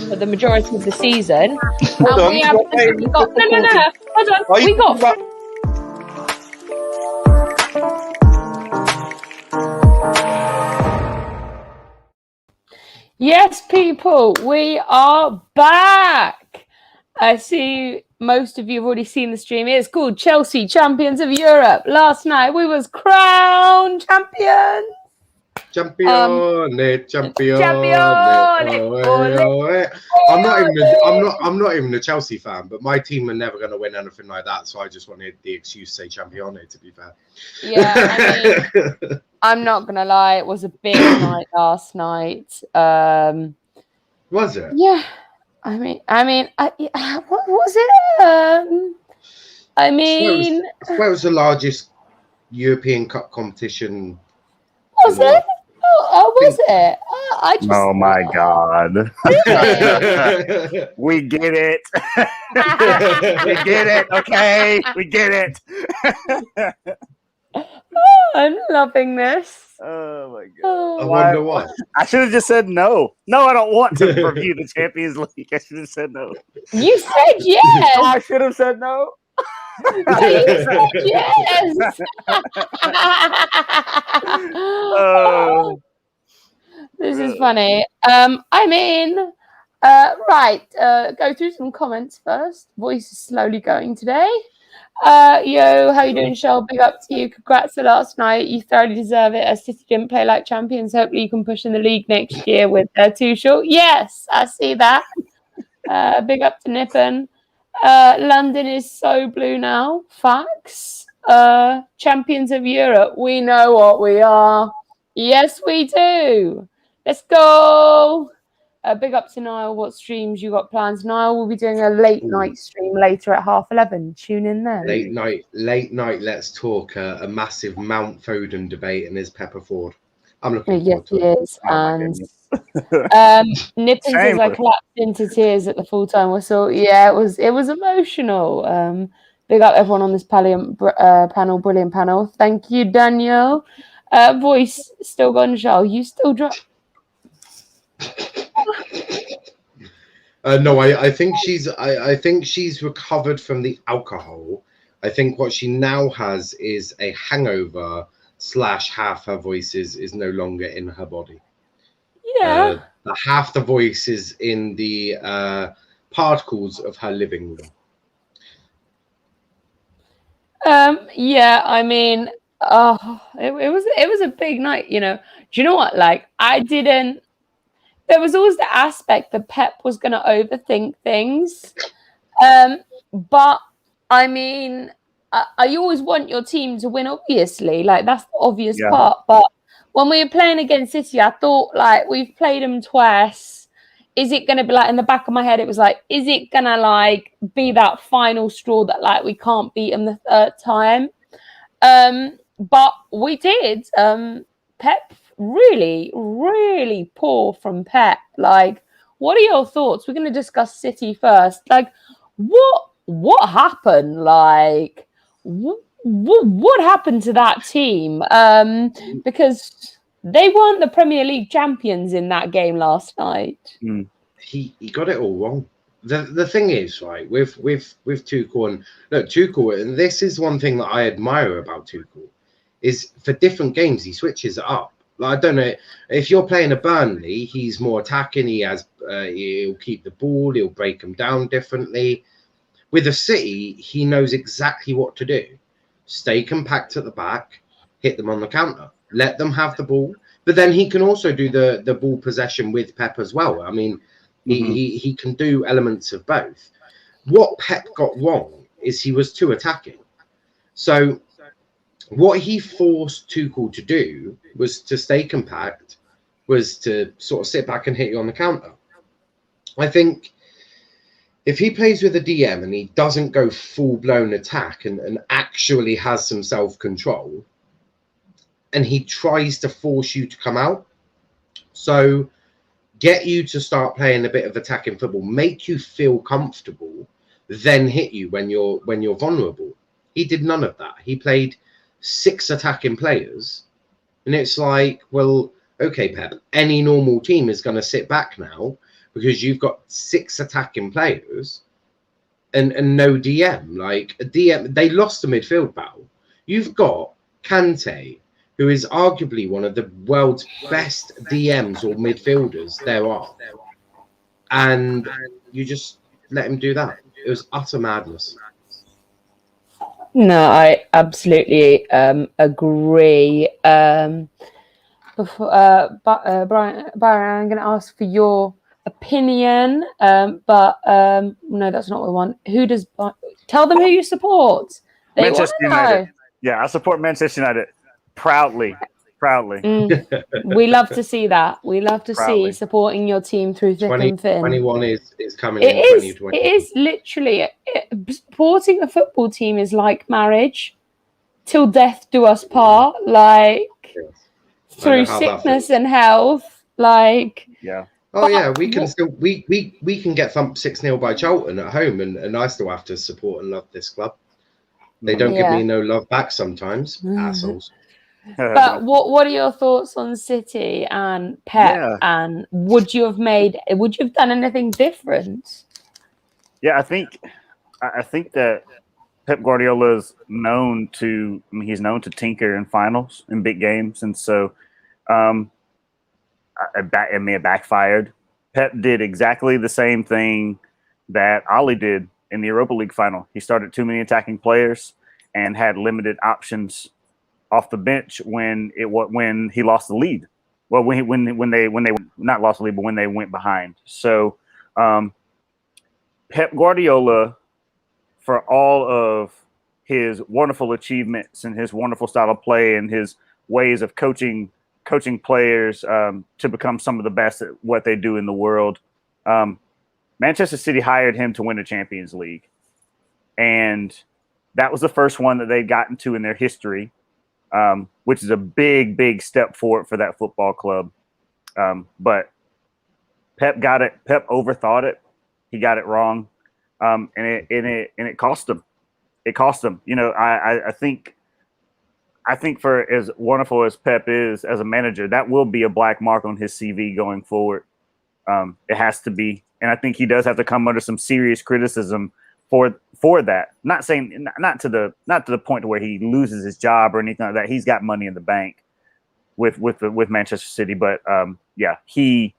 for the majority of the season. Hold on. We have got no. Hold on. We got. Yes, people, we are back. I see most of you have already seen the stream. It's called Chelsea Champions of Europe. Last night we was crowned champions. Champione. I'm not even a Chelsea fan, but my team are never going to win anything like that. So I just wanted the excuse to say Champione, to be fair. Yeah, I mean, I'm not gonna lie, it was a big night last night. Was it? Yeah, I mean, what was it? I mean, it was the largest European Cup competition. Was it? Oh, was it? I just. Oh my God! Really? We get it. We get it. Okay, we get it. Oh, I'm loving this. Oh my God! Oh. I wonder why. I should have just said no. No, I don't want to review the Champions League. I should have said no. You said yes. Oh, I should have said no. You said yes. This is funny. I mean, right. Go through some comments first. Voice is slowly going today. Yo, how you doing, Shell? Big up to you. Congrats to last night. You thoroughly deserve it. As City didn't play like champions, hopefully you can push in the league next year with Tuchel. Yes, I see that. Big up to Nippon. London is so blue now. Facts. Champions of Europe. We know what we are. Yes, we do. Let's go. Big up to Niall. What streams you got plans? Niall will be doing a late night stream later at 11:30. Tune in there. Late night. Let's talk. A massive Mount Foden debate, and is Pepper Ford. I'm looking forward to it. Yes, and Nippon says I collapsed into tears at the full-time whistle. Yeah, it was emotional. Big up everyone on this panel, brilliant panel. Thank you, Daniel. Voice still gone, Charles. You still drop. No, I think she's recovered from the alcohol. I think what she now has is a hangover / half her voice is no longer in her body. Yeah. Half the voice is in the particles of her living room. Yeah, I mean, it was a big night, you know. Do you know what? Like, there was always the aspect that Pep was going to overthink things. But, I mean, I always want your team to win, obviously. Like, that's the obvious part. But when we were playing against City, I thought, like, we've played them twice. Is it going to be, like, in the back of my head, it was like, is it going to, like, be that final straw that, like, we can't beat them the third time? But we did. Pep, really, really poor from Pep. Like, what are your thoughts? We're going to discuss City first. Like, what happened? Like, what happened to that team? Because they weren't the Premier League champions in that game last night. He got it all wrong. The thing is, right, with Tuchel, and look, Tuchel, and this is one thing that I admire about Tuchel, is for different games he switches it up. Like, I don't know if you're playing a Burnley, he's more attacking. He'll keep the ball. He'll break them down differently. With a City, he knows exactly what to do. Stay compact at the back, hit them on the counter, let them have the ball. But then he can also do the ball possession with Pep as well. I mean, he can do elements of both. What Pep got wrong is he was too attacking. So what he forced Tuchel to do was to stay compact, was to sort of sit back and hit you on the counter. I think if he plays with a DM and he doesn't go full-blown attack and actually has some self-control, and he tries to force you to come out, so get you to start playing a bit of attacking football, make you feel comfortable, then hit you when you're vulnerable. He did none of that. He played 6 attacking players, and it's like, well, okay, Pep, any normal team is going to sit back now because you've got 6 attacking players and no DM. Like a DM, they lost the midfield battle. You've got Kante, who is arguably one of the world's best DMs or midfielders there are, and you just let him do that. It was utter madness. No, I absolutely agree. Brian, I'm going to ask for your opinion, but no, that's not what I want. Who does? Tell them who you support. They want Manchester to know. United. Yeah, I support Manchester United proudly. We love to see that. We love to Proudly. see supporting your team through thick and thin. 2021 is coming It in is. 2020. It is literally supporting a football team is like marriage, till death do us part. Like through how that sickness feels. and health. Like Yeah. Oh yeah, we can still we can get thumped 6-0 by Charlton at home, and I still have to support and love this club. They don't give me no love back sometimes, assholes. But what are your thoughts on City and Pep? Yeah. And would you have done anything different? Yeah, I think that Pep Guardiola is known to tinker in finals in big games, and so it may have backfired. Pep did exactly the same thing that Oli did in the Europa League final. He started too many attacking players and had limited options off the bench when he lost the lead. Well, when they not lost the lead, but when they went behind. So Pep Guardiola, for all of his wonderful achievements and his wonderful style of play and his ways of coaching players to become some of the best at what they do in the world, Manchester City hired him to win the Champions League, and that was the first one that they'd gotten to in their history, which is a big step forward for that football club. But Pep got it. Pep overthought it. He got it wrong, and it cost him. It cost him. You know, I think for as wonderful as Pep is as a manager, that will be a black mark on his CV going forward. It has to be, and I think he does have to come under some serious criticism for that. Not saying not to the point where he loses his job or anything like that. He's got money in the bank with Manchester City, but yeah, he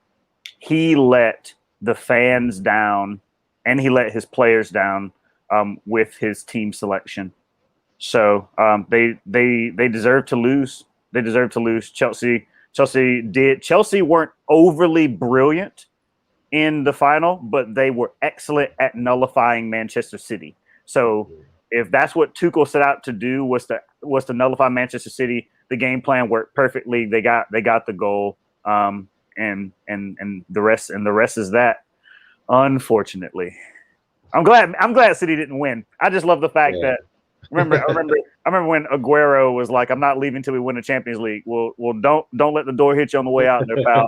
let the fans down and he let his players down with his team selection. So they deserve to lose. They deserve to lose. Chelsea weren't overly brilliant in the final, but they were excellent at nullifying Manchester City. So if that's what Tuchel set out to do was to nullify Manchester City, the game plan worked perfectly. They got the goal, and the rest is that. Unfortunately, I'm glad City didn't win. I just love the fact that I remember when Aguero was like, "I'm not leaving till we win the Champions League." Well, don't let the door hit you on the way out there, pal.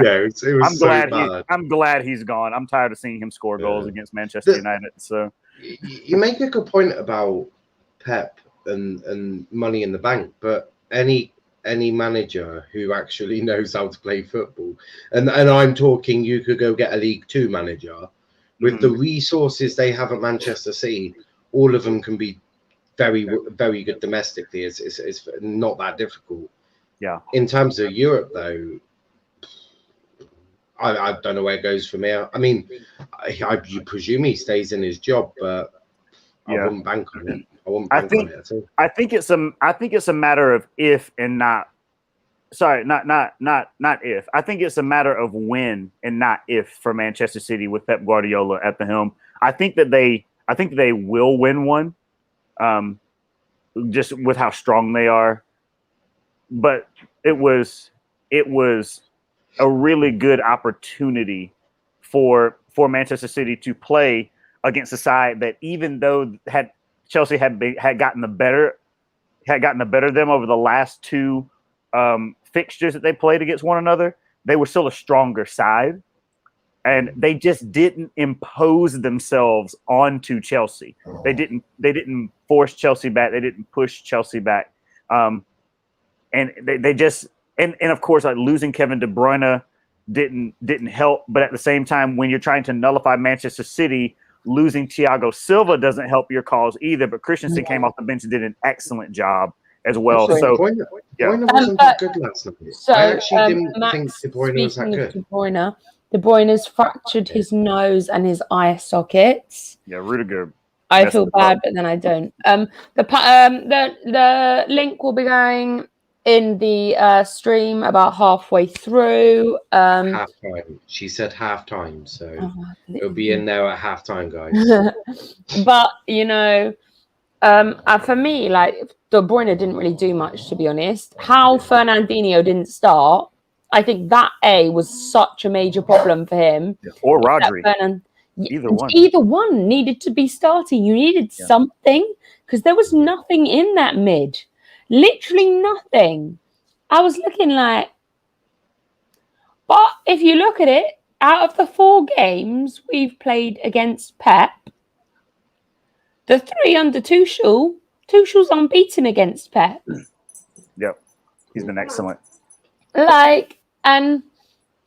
Yeah, it was bad. I'm glad he's gone. I'm tired of seeing him score goals against Manchester United. So you make a good point about Pep and money in the bank, but any manager who actually knows how to play football, and I'm talking, you could go get a League Two manager with the resources they have at Manchester City. All of them can be very, very good domestically. It's not that difficult. Yeah. In terms of Europe, though, I don't know where it goes from here. I mean, you presume he stays in his job, but I wouldn't bank on it. I wouldn't bank on it at all. I think it's a matter of if and not. Sorry, not if. I think it's a matter of when and not if for Manchester City with Pep Guardiola at the helm. I think they will win one, just with how strong they are. But it was a really good opportunity for Manchester City to play against a side that, even though Chelsea had gotten the better of them over the last two fixtures that they played against one another, they were still a stronger side. And they just didn't impose themselves onto Chelsea. They didn't force Chelsea back. They didn't push Chelsea back. And they just and of course, like, losing Kevin De Bruyne didn't help. But at the same time, when you're trying to nullify Manchester City, losing Thiago Silva doesn't help your cause either. But Christensen came off the bench and did an excellent job as well. Also, So De Bruyne wasn't that good last night. So, I actually didn't Max, think De Bruyne was that speaking good. of De Bruyne's fractured his nose and his eye sockets. yeah, Rudiger. I messed feel it bad, up. but then I don't. The link will be going in the stream about halfway through. Halftime. She said halftime, so it'll be in there at halftime, guys. But for me, like De Bruyne didn't really do much, to be honest. How Fernandinho didn't start, I think that was such a major problem for him. Or Rodri. Either one needed to be starting. You needed something, because there was nothing in that mid. Literally nothing. I was looking like, but if you look at it, out of the 4 games we've played against Pep, the 3 under Tuchel's unbeaten against Pep. Yep. He's been excellent. Like, and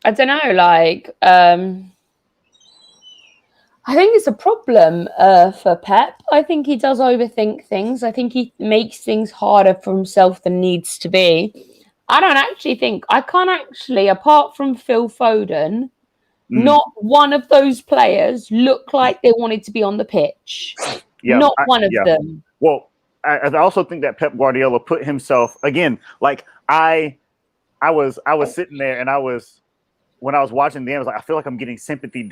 I don't know, like, I think it's a problem for Pep. I think he does overthink things. I think he makes things harder for himself than needs to be. I can't actually, apart from Phil Foden, not one of those players look like they wanted to be on the pitch. Yeah, not one of them. Well, I also think that Pep Guardiola put himself, again, like I was sitting there and when I was watching the game, I was like, I feel like I'm getting sympathy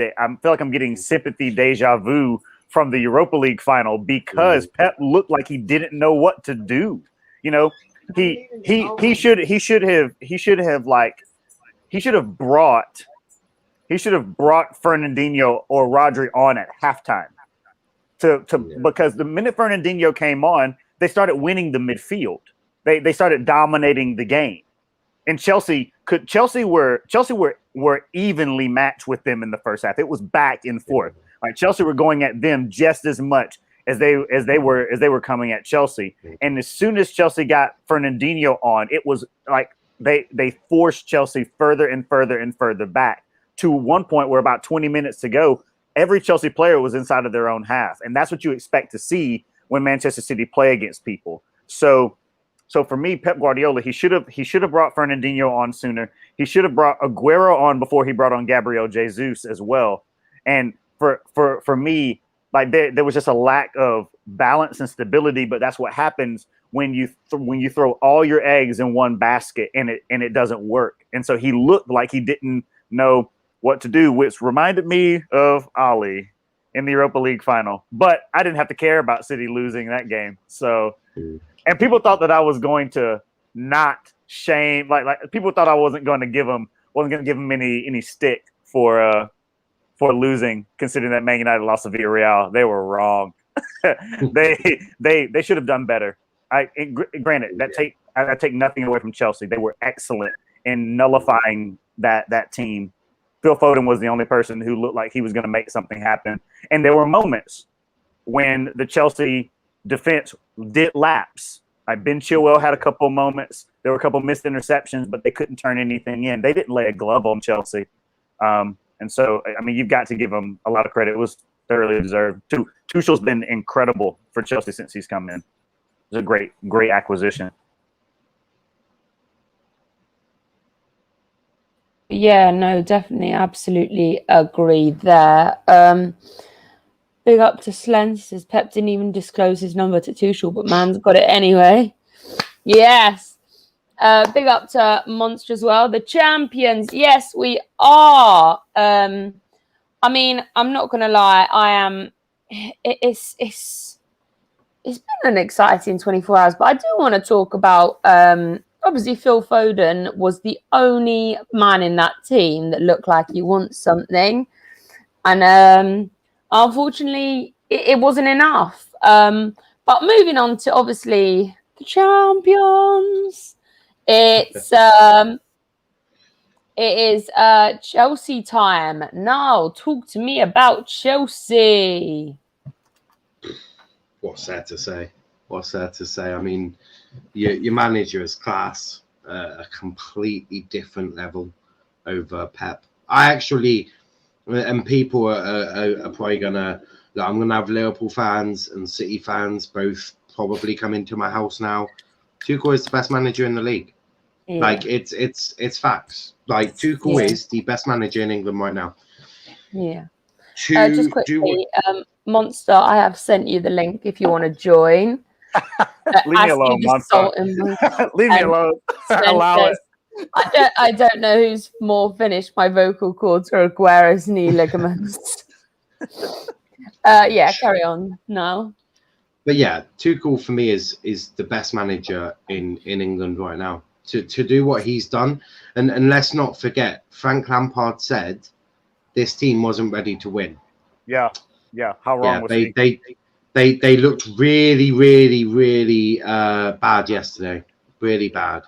deja vu from the Europa League final, because Pep looked like he didn't know what to do. You know, he should have brought Fernandinho or Rodri on at halftime because the minute Fernandinho came on, they started winning the midfield. They started dominating the game. And Chelsea were evenly matched with them in the first half. It was back and forth. Like Chelsea were going at them just as much as they were coming at Chelsea. And as soon as Chelsea got Fernandinho on, it was like they forced Chelsea further and further and further back to one point where about 20 minutes to go, every Chelsea player was inside of their own half. And that's what you expect to see when Manchester City play against people. So for me, Pep Guardiola, he should have brought Fernandinho on sooner. He should have brought Aguero on before he brought on Gabriel Jesus as well. And for me, like there was just a lack of balance and stability. But that's what happens when you throw all your eggs in one basket and it doesn't work. And so he looked like he didn't know what to do, which reminded me of Ali in the Europa League final. But I didn't have to care about City losing that game. So. And people thought that I was going to not shame, like people thought I wasn't going to give him any stick for losing, considering that Man United lost to Villarreal. They were wrong. they should have done better. Granted, I take nothing away from Chelsea. They were excellent in nullifying that team. Phil Foden was the only person who looked like he was going to make something happen. And there were moments when the Chelsea defense did lapse. Like Ben Chilwell had a couple of moments. There were a couple of missed interceptions, but they couldn't turn anything in. They didn't lay a glove on Chelsea. And so, I mean, you've got to give them a lot of credit. It was thoroughly deserved. Tuchel's been incredible for Chelsea since he's come in. It was a great acquisition. Yeah, no, definitely, absolutely agree there. Big up to Slen, says Pep didn't even disclose his number to Tuchel, but man's got it anyway. Yes. Big up to Monster as well. The champions. Yes, we are. I mean, I'm not gonna lie. It's been an exciting 24 hours, but I do want to talk about obviously Phil Foden was the only man in that team that looked like he wants something. And unfortunately, it wasn't enough. But moving on to obviously the champions, it is Chelsea time. Now, talk to me about Chelsea. What's there to say? I mean, your manager is class, a completely different level. over Pep. I actually, and people are probably gonna. Like, I'm gonna have Liverpool fans and City fans both probably come into my house now. Tuchel is the best manager in the league. Yeah. Like it's facts. Like Tuchel is the best manager in England right now. Yeah. To Just do what quickly, Monster, I have sent you the link if you want to join. Leave me alone, Monster. Leave me alone. Allow it. I don't know who's more finished, my vocal cords or Aguero's knee ligaments. Yeah, carry on now. But yeah, Tuchel for me is the best manager in England right now. To do what he's done, and let's not forget, Frank Lampard said this team wasn't ready to win. Yeah. How wrong was he? They looked really, really, really bad yesterday. Really bad.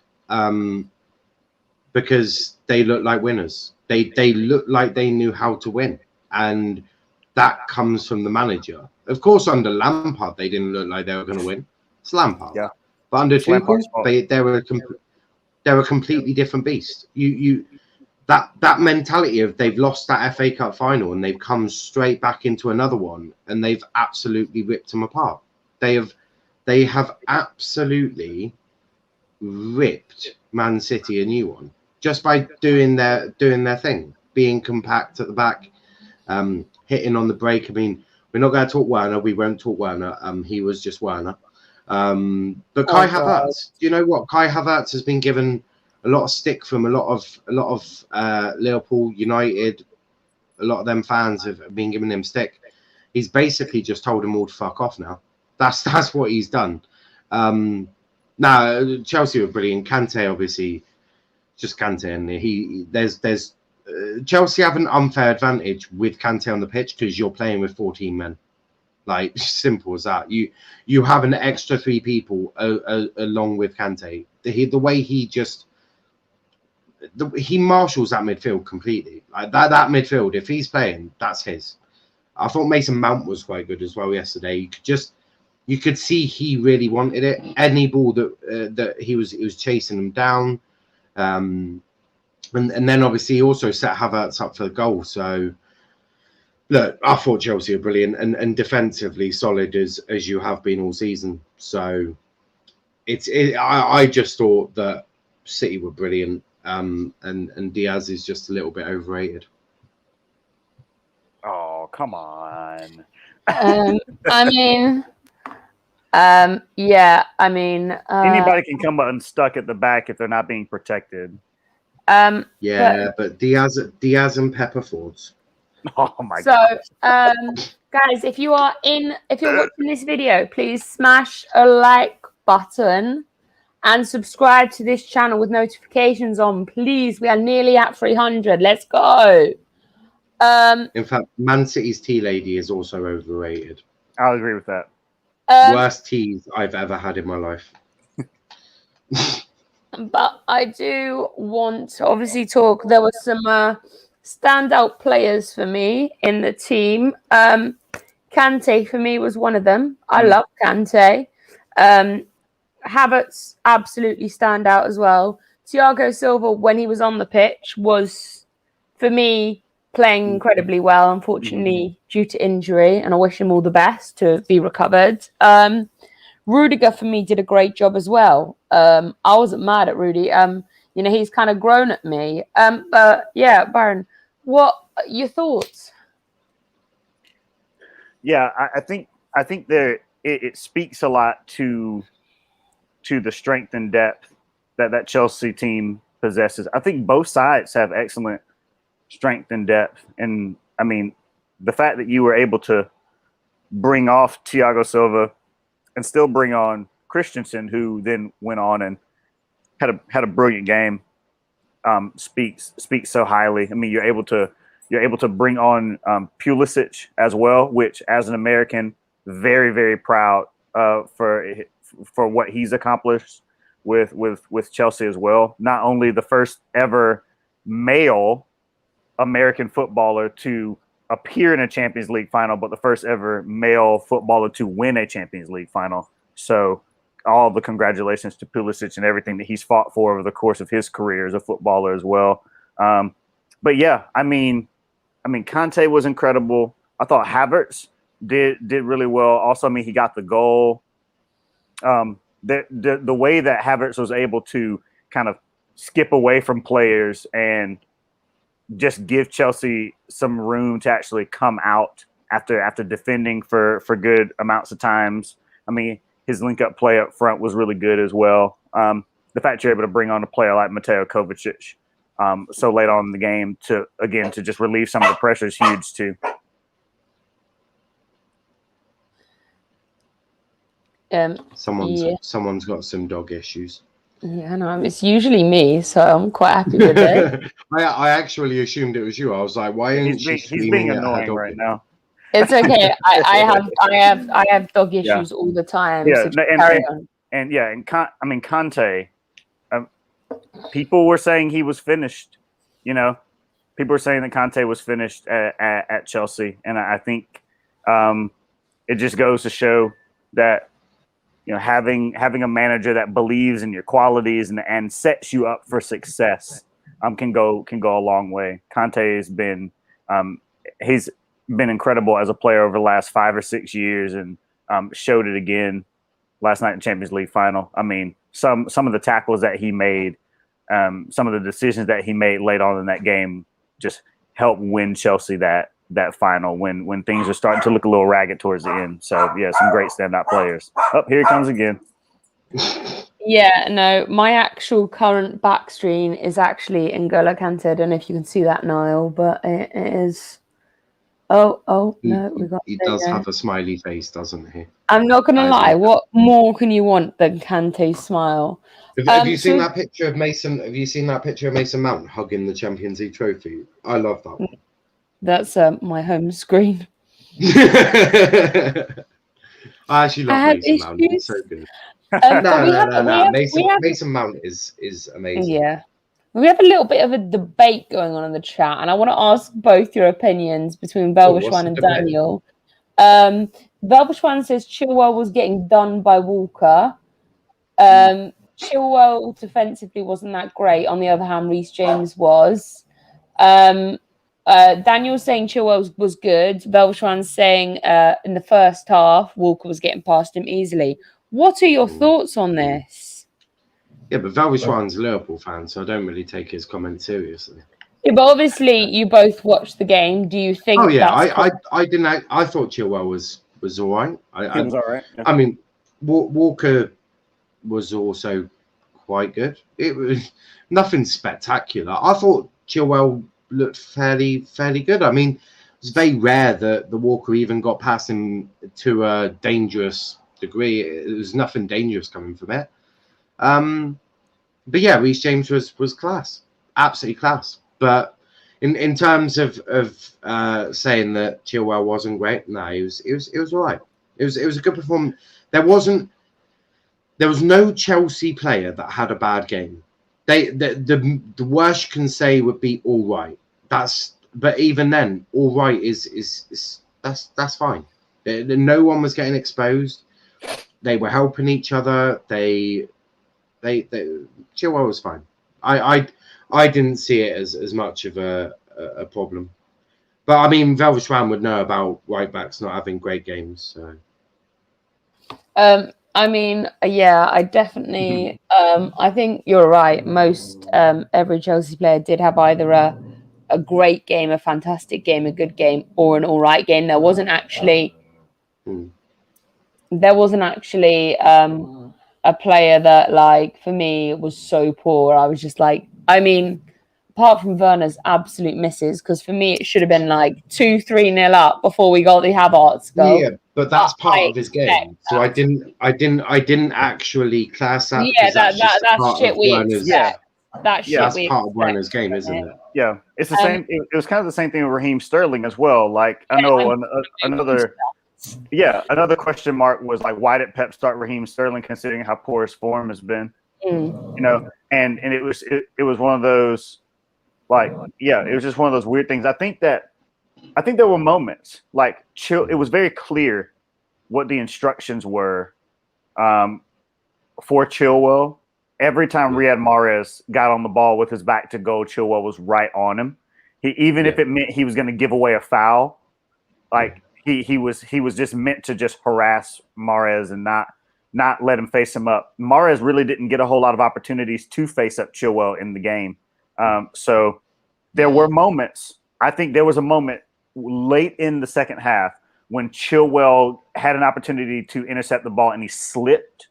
Because they looked like winners. They looked like they knew how to win, and that comes from the manager. Of course, under Lampard, they didn't look like they were going to win. It's Lampard. Yeah. But under Tuchel, they were a completely different beast. That mentality of they've lost that FA Cup final and they've come straight back into another one and they've absolutely ripped them apart. They have absolutely ripped Man City a new one just by doing their thing, being compact at the back, hitting on the break. I mean, we're not going to talk Werner. We won't talk Werner. He was just Werner. But Kai Havertz, do you know what? Kai Havertz has been given a lot of stick from a lot of Liverpool, United, a lot of them fans have been giving him stick. He's basically just told them all to fuck off now. That's what he's done. Now Chelsea were brilliant. Kante, obviously, just Kante, and there's Chelsea have an unfair advantage with Kante on the pitch because you're playing with 14 men. Like, simple as that. You have an extra 3 people along with Kante. The way he just he marshals that midfield completely. Like that midfield, if he's playing, that's his. I thought Mason Mount was quite good as well yesterday. You could see he really wanted it. Any ball that he was chasing them down, and then obviously he also set Havertz up for the goal. So look, I thought Chelsea were brilliant and defensively solid as you have been all season. So I just thought that City were brilliant. And Diaz is just a little bit overrated. Oh, come on. I mean, anybody can come unstuck at the back if they're not being protected. But Diaz and Pepper Fords. Oh my god. So, guys, if you're watching this video, please smash a like button and subscribe to this channel with notifications on, please. We are nearly at 300. Let's go. In fact, Man City's tea lady is also overrated. I'll agree with that. Worst teas I've ever had in my life. But I do want to obviously talk. There were some standout players for me in the team. Kante for me was one of them. I love Kante. Havertz absolutely stand out as well. Thiago Silva, when he was on the pitch, was for me playing incredibly well. Unfortunately, due to injury, and I wish him all the best to be recovered. Rudiger for me did a great job as well. I wasn't mad at Rudy. He's kind of grown at me. But yeah, Byron, what are your thoughts? Yeah, I think there it speaks a lot to the strength and depth that Chelsea team possesses. I think both sides have excellent strength and depth. And I mean, the fact that you were able to bring off Thiago Silva and still bring on Christensen, who then went on and had a brilliant game, speaks so highly. I mean, you're able to bring on Pulisic as well, which as an American, very, very proud for what he's accomplished with Chelsea as well. Not only the first ever male American footballer to appear in a Champions League final, but the first ever male footballer to win a Champions League final. So all the congratulations to Pulisic and everything that he's fought for over the course of his career as a footballer as well. but yeah, I mean, Conte was incredible. I thought Havertz did really well. Also, I mean, he got the goal. The way that Havertz was able to kind of skip away from players and just give Chelsea some room to actually come out after defending for good amounts of times. I mean, his link-up play up front was really good as well. The fact you're able to bring on a player like Mateo Kovacic so late on in the game to just relieve some of the pressure is huge too. Someone's got some dog issues. Yeah, I know. It's usually me, so I'm quite happy with it. I actually assumed it was you. I was like, why isn't she He's being screaming at her annoying dog right now. It's okay. I have dog issues all the time. Yeah, so carry on. And Conte. People were saying he was finished. You know, people were saying that Conte was finished at Chelsea, and I think it just goes to show that having a manager that believes in your qualities and sets you up for success can go a long way. Conte has been he's been incredible as a player over the last 5 or 6 years, and showed it again last night in Champions League final. I mean, some of the tackles that he made, some of the decisions that he made late on in that game just helped win Chelsea that final when things are starting to look a little ragged towards the end. So yeah, some great standout players. Here he comes again. Yeah, no, my actual current back screen is actually N'Golo Kante. I don't know if you can see that, Niall, but it is. No, we got. He does have a smiley face, doesn't he? I'm not gonna lie. What more can you want than Kante's smile? Have you seen that picture of Mason? Have you seen that picture of Mason Mount hugging the Champions League trophy? I love that one. That's my home screen. I actually love Mason Mount. He's so good. No. Mason Mount is amazing. Yeah. We have a little bit of a debate going on in the chat, and I want to ask both your opinions between Velvishwan and Daniel. Velvishwan says Chilwell was getting done by Walker. Chilwell defensively wasn't that great. On the other hand, Reece James was. Daniel's saying Chilwell was good. Velvishwan's saying in the first half, Walker was getting past him easily. What are your thoughts on this? Yeah, but Velvishwan's a Liverpool fan, so I don't really take his comments seriously. Yeah, but obviously you both watched the game. Do you think? Oh yeah, I didn't. I thought Chilwell was all right. He was all right. Yeah. I mean, Walker was also quite good. It was nothing spectacular. I thought Chilwell looked fairly good. I mean, it's very rare that the Walker even got past him to a dangerous degree. There was nothing dangerous coming from it. But yeah, Reece James was class, absolutely class. But in terms of saying that Chilwell wasn't great, no, it was all right. It was a good performance. There was no Chelsea player that had a bad game. The worst you can say would be all right. But even then, all right that's fine. No one was getting exposed. They were helping each other. Chilwell was fine. I didn't see it as much of a problem. But I mean, Velvishwan would know about right backs not having great games. So. I mean, yeah, I definitely. I think you're right. Most every Chelsea player did have either a great game, a fantastic game, a good game, or an all right game. There wasn't actually. There wasn't actually a player that, like, for me was so poor. I was just like, I mean, apart from Werner's absolute misses, because for me it should have been like 2-3-0 up before we got the Havertz goal. Yeah, but that's part of his game. So I didn't actually class that. Yeah, that's shit we expect. That's part of Werner's game, isn't it? Yeah, it's the same. It was kind of the same thing with Raheem Sterling as well. Like, I know another question mark was like, why did Pep start Raheem Sterling considering how poor his form has been? You know, and it was one of those, like, it was just one of those weird things. I think there were moments like it was very clear what the instructions were for Chilwell. Every time Riyad Mahrez got on the ball with his back to goal, Chilwell was right on him. Even if it meant he was going to give away a foul, like he was just meant to just harass Mahrez and not let him face him up. Mahrez really didn't get a whole lot of opportunities to face up Chilwell in the game. So there were moments. I think there was a moment late in the second half when Chilwell had an opportunity to intercept the ball and he slipped.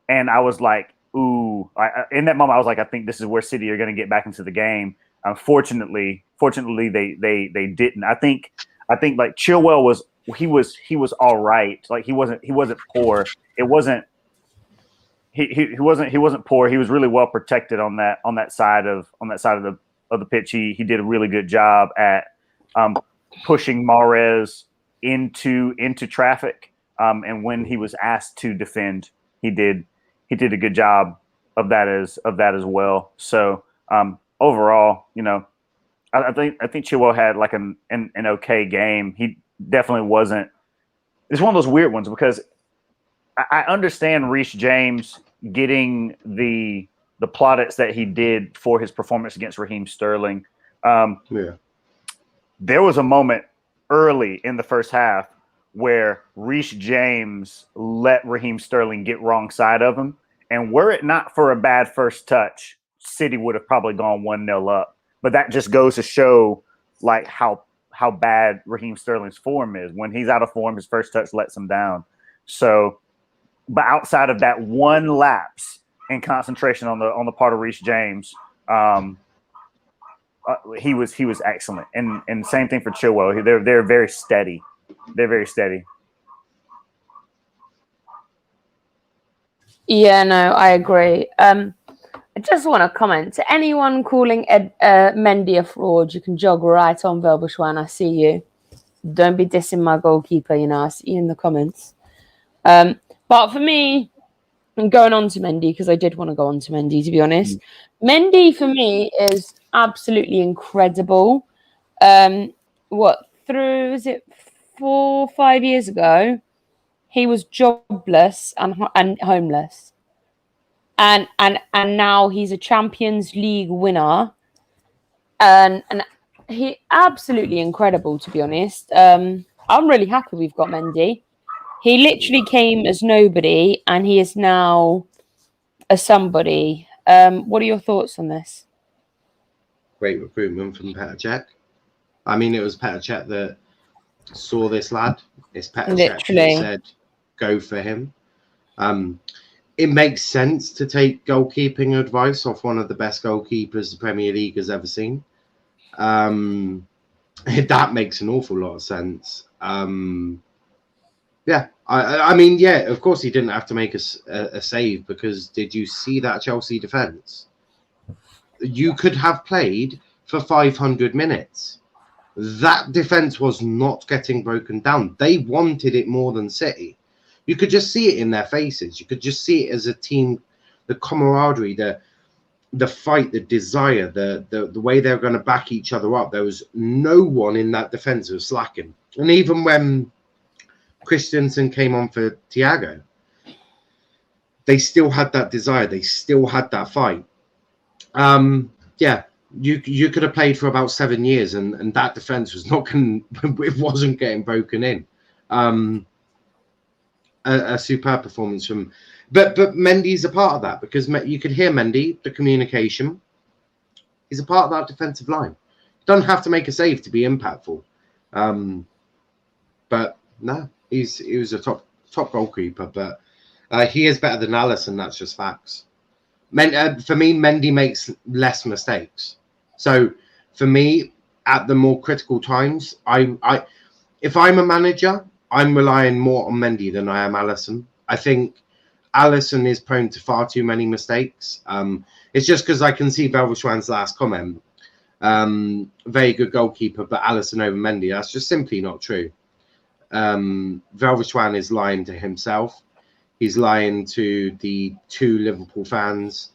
And I was like, ooh. In that moment, I was like, I think this is where City are going to get back into the game. Fortunately, they didn't. I think like Chilwell was all right. Like he wasn't poor. It wasn't he wasn't poor. He was really well protected on that side of the pitch. He did a really good job at pushing Mahrez into traffic. And when he was asked to defend, he did a good job of that as well. So overall, I think Chilwell had like an okay game. He definitely wasn't. It's one of those weird ones because I understand Reece James getting the plaudits that he did for his performance against Raheem Sterling. There was a moment early in the first half where Reece James let Raheem Sterling get wrong side of him. And were it not for a bad first touch, City would have probably gone 1-0 up. But that just goes to show like how bad Raheem Sterling's form is. When he's out of form, his first touch lets him down. So, but outside of that one lapse in concentration on the part of Reece James, he was excellent. And same thing for Chilwell. They're very steady. They're very steady. Yeah, no, I agree. I just want to comment to anyone calling Mendy a fraud. You can jog right on, Velbushwan. I see you. Don't be dissing my goalkeeper. I see you in the comments. But for me, I'm going on to Mendy because I did want to go on to Mendy, to be honest. Mendy for me is absolutely incredible. Is it 4 or 5 years ago? He was jobless and homeless. And now he's a Champions League winner. And he absolutely incredible, to be honest. I'm really happy we've got Mendy. He literally came as nobody and he is now a somebody. What are your thoughts on this? Great recruitment from Petr Cech. I mean, it was Petr Cech that saw this lad. It's Petr Cech that said, go for him. It makes sense to take goalkeeping advice off one of the best goalkeepers the Premier League has ever seen. That makes an awful lot of sense. Yeah, I mean, yeah, of course he didn't have to make a save because did you see that Chelsea defence? You could have played for 500 minutes. That defence was not getting broken down. They wanted it more than City. You could just see it in their faces. You could just see it as a team, the camaraderie, the fight, the desire, the way they're going to back each other up. There was no one in that defence who was slacking. And even when Christensen came on for Thiago, they still had that desire. They still had that fight. Yeah, you could have played for about 7 years and that defence was it wasn't getting broken in. A superb performance from, but Mendy's a part of that because you could hear Mendy, the communication. He's a part of that defensive line. You don't have to make a save to be impactful. But no, he was a top goalkeeper. But he is better than Alisson. That's just facts. For me, Mendy makes less mistakes. So for me, at the more critical times, if I'm a manager, I'm relying more on Mendy than I am Alisson. I think Alisson is prone to far too many mistakes. It's just because I can see Velbushwan's last comment. Very good goalkeeper, but Alisson over Mendy. That's just simply not true. Velbushwan is lying to himself. He's lying to the 2 Liverpool fans.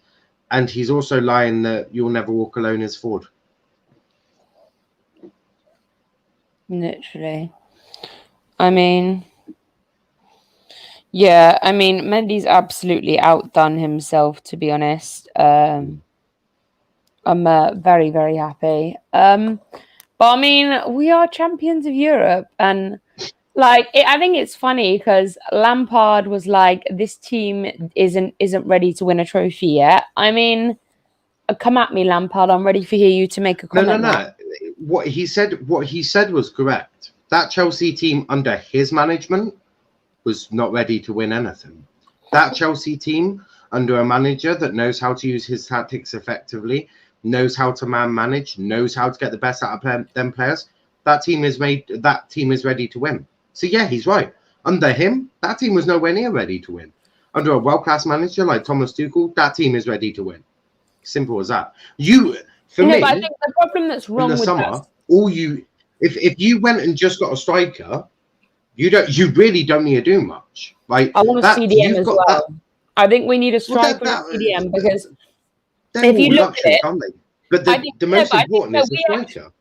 And he's also lying that you'll never walk alone as Ford. Literally. I mean, yeah, Mendy's absolutely outdone himself, to be honest. I'm very, very happy. But I mean, we are champions of Europe, and I think it's funny because Lampard was like, "This team isn't ready to win a trophy yet." I mean, come at me, Lampard. I'm ready for you to make a comment. No. What he said was correct. That Chelsea team under his management was not ready to win anything. That Chelsea team under a manager that knows how to use his tactics effectively, knows how to man manage, knows how to get the best out of them players. That team is ready to win. So yeah, he's right. Under him, that team was nowhere near ready to win. Under a world-class manager like Thomas Tuchel, that team is ready to win. Simple as that. For me, but I think the problem that's wrong in the with summer, that, if you went and just got a striker, you really don't need to do much. Like I want a CDM as well. I think we need a striker and a CDM because if you look at it, but the most important is the striker.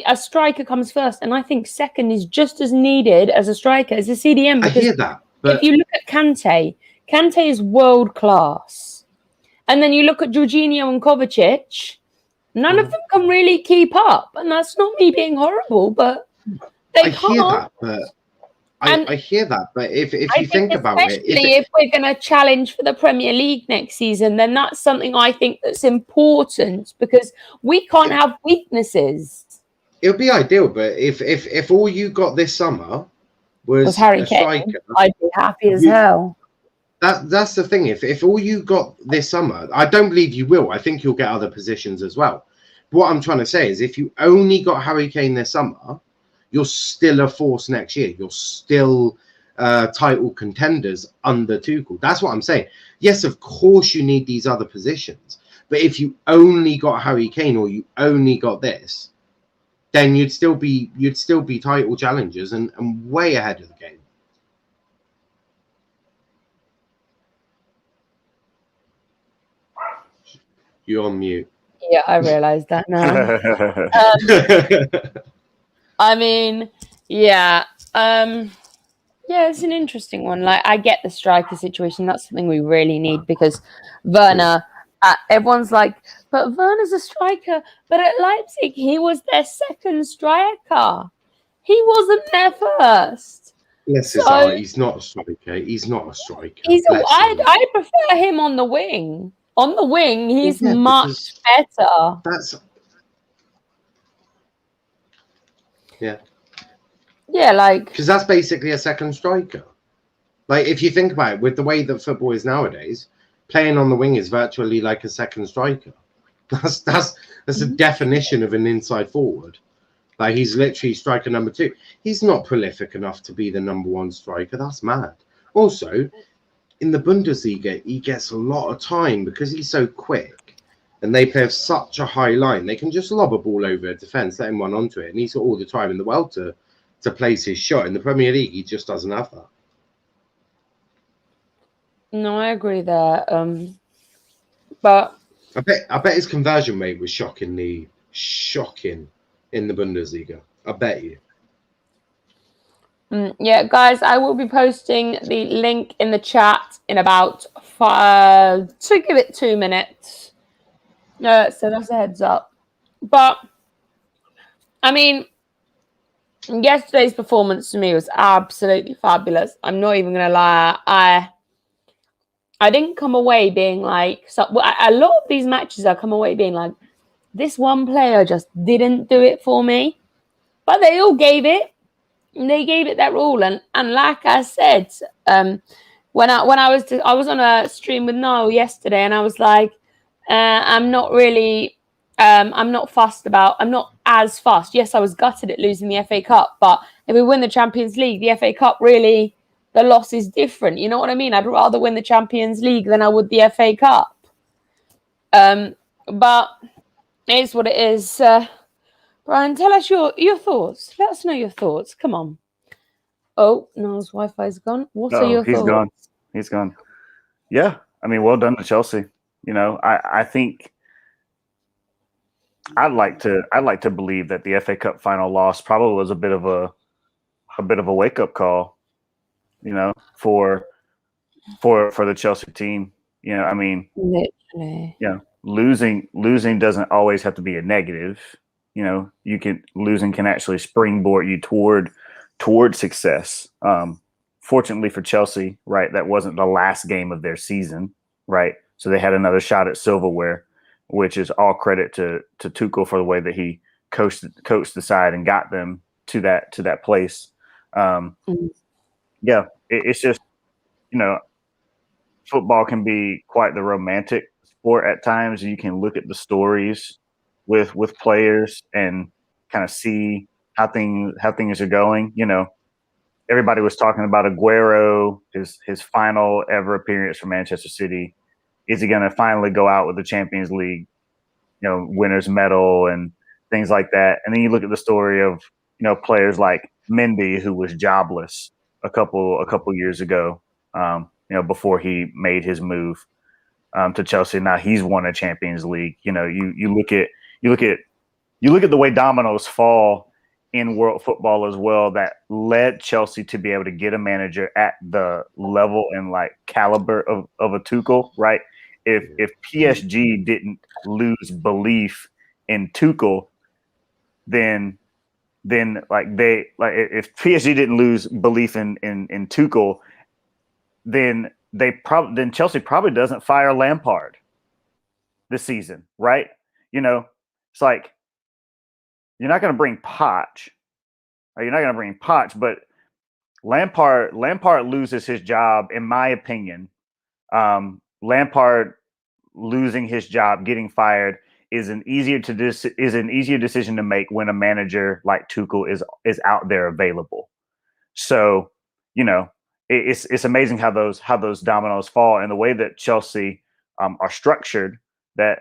A striker comes first, and I think second is just as needed as a striker as a CDM. Because I hear that, but if you look at Kante is world class, and then you look at Jorginho and Kovacic, none of them can really keep up, and that's not me being horrible, but they can't. I hear that, but if you think about it, if we're going to challenge for the Premier League next season, then that's something I think that's important because we can't have weaknesses. It would be ideal, but if all you got this summer was Harry Kane, I'd be happy as hell. That's the thing. If all you got this summer, I don't believe you will. I think you'll get other positions as well. What I'm trying to say is, if you only got Harry Kane this summer, you're still a force next year. You're still title contenders under Tuchel. That's what I'm saying. Yes, of course you need these other positions, but if you only got Harry Kane or you only got this, then you'd still be title challengers and way ahead of the game. You're on mute. Yeah, I realised that now. I mean, yeah, it's an interesting one. Like, I get the striker situation. That's something we really need because Werner. Everyone's like, but Werner's a striker. But at Leipzig, he was their second striker. He wasn't their first. Yes, he's not a striker. He's not a striker. I prefer him on the wing. On the wing, he's much better. Yeah, like because that's basically a second striker. Like if you think about it, with the way that football is nowadays, playing on the wing is virtually like a second striker. That's a definition of an inside forward. Like he's literally striker number 2. He's not prolific enough to be the number 1 striker. That's mad. Also, in the Bundesliga, he gets a lot of time because he's so quick and they play such a high line. They can just lob a ball over a defence, let him run onto it, and he's got all the time in the world to place his shot. In the Premier League, he just doesn't have that. No, I agree there. But I bet his conversion rate was shocking in the Bundesliga. I bet you. Yeah, guys, I will be posting the link in the chat in about 5 to give it 2 minutes. So that's a heads up. But I mean, yesterday's performance to me was absolutely fabulous. I'm not even gonna lie. I didn't come away being like a lot of these matches. I come away being like, this one player just didn't do it for me, but they all gave it. They gave it their all, and like I said, when I was on a stream with Niall yesterday, and I was like, I'm not as fussed. Yes, I was gutted at losing the FA Cup, but if we win the Champions League, the FA Cup really, the loss is different. You know what I mean? I'd rather win the Champions League than I would the FA Cup. But it is what it is. Brian, tell us your thoughts. Let us know your thoughts. Come on. Oh, Niall's Wi-Fi's gone. What are your thoughts? He's gone. Yeah, I mean, well done to Chelsea. You know, I think I'd like to believe that the FA Cup final loss probably was a bit of a wake up call. You know, for the Chelsea team. You know, I mean, literally. Yeah, losing doesn't always have to be a negative. losing can actually springboard you toward success. Fortunately for Chelsea, right, that wasn't the last game of their season, right? So they had another shot at silverware, which is all credit to Tuchel for the way that he coached the side and got them to that place. Yeah, it's just, football can be quite the romantic sport at times. You can look at the stories with players and kind of see how things are going. Everybody was talking about Aguero, his final ever appearance for Manchester City. Is he going to finally go out with the Champions League, winners medal and things like that? And then you look at the story of, players like Mendy, who was jobless a couple years ago, before he made his move to Chelsea. Now he's won a Champions League. You look at the way dominoes fall in world football as well, that led Chelsea to be able to get a manager at the level and like caliber of a Tuchel, right? If PSG didn't lose belief in Tuchel, then if PSG didn't lose belief in Tuchel, then Chelsea probably doesn't fire Lampard this season, right? It's like, you're not going to bring Poch, but Lampard loses his job, in my opinion. Lampard losing his job, getting fired, is an easier decision to make when a manager like Tuchel is out there available. So, it's amazing how those dominoes fall, and the way that Chelsea are structured, that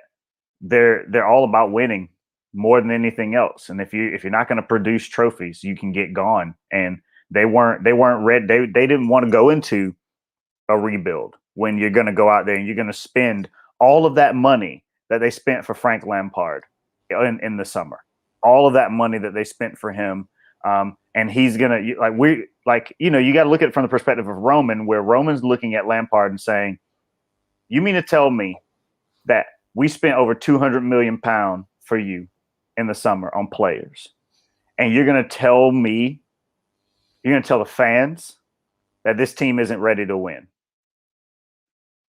they're all about winning more than anything else. And if you're not going to produce trophies, you can get gone. And they weren't ready. They didn't want to go into a rebuild when you're going to go out there and you're going to spend all of that money that they spent for Frank Lampard in the summer, all of that money that they spent for him. And he's going to, you got to look at it from the perspective of Roman, where Roman's looking at Lampard and saying, you mean to tell me that we spent over £200 million for you in the summer on players, and you're going to tell the fans that this team isn't ready to win,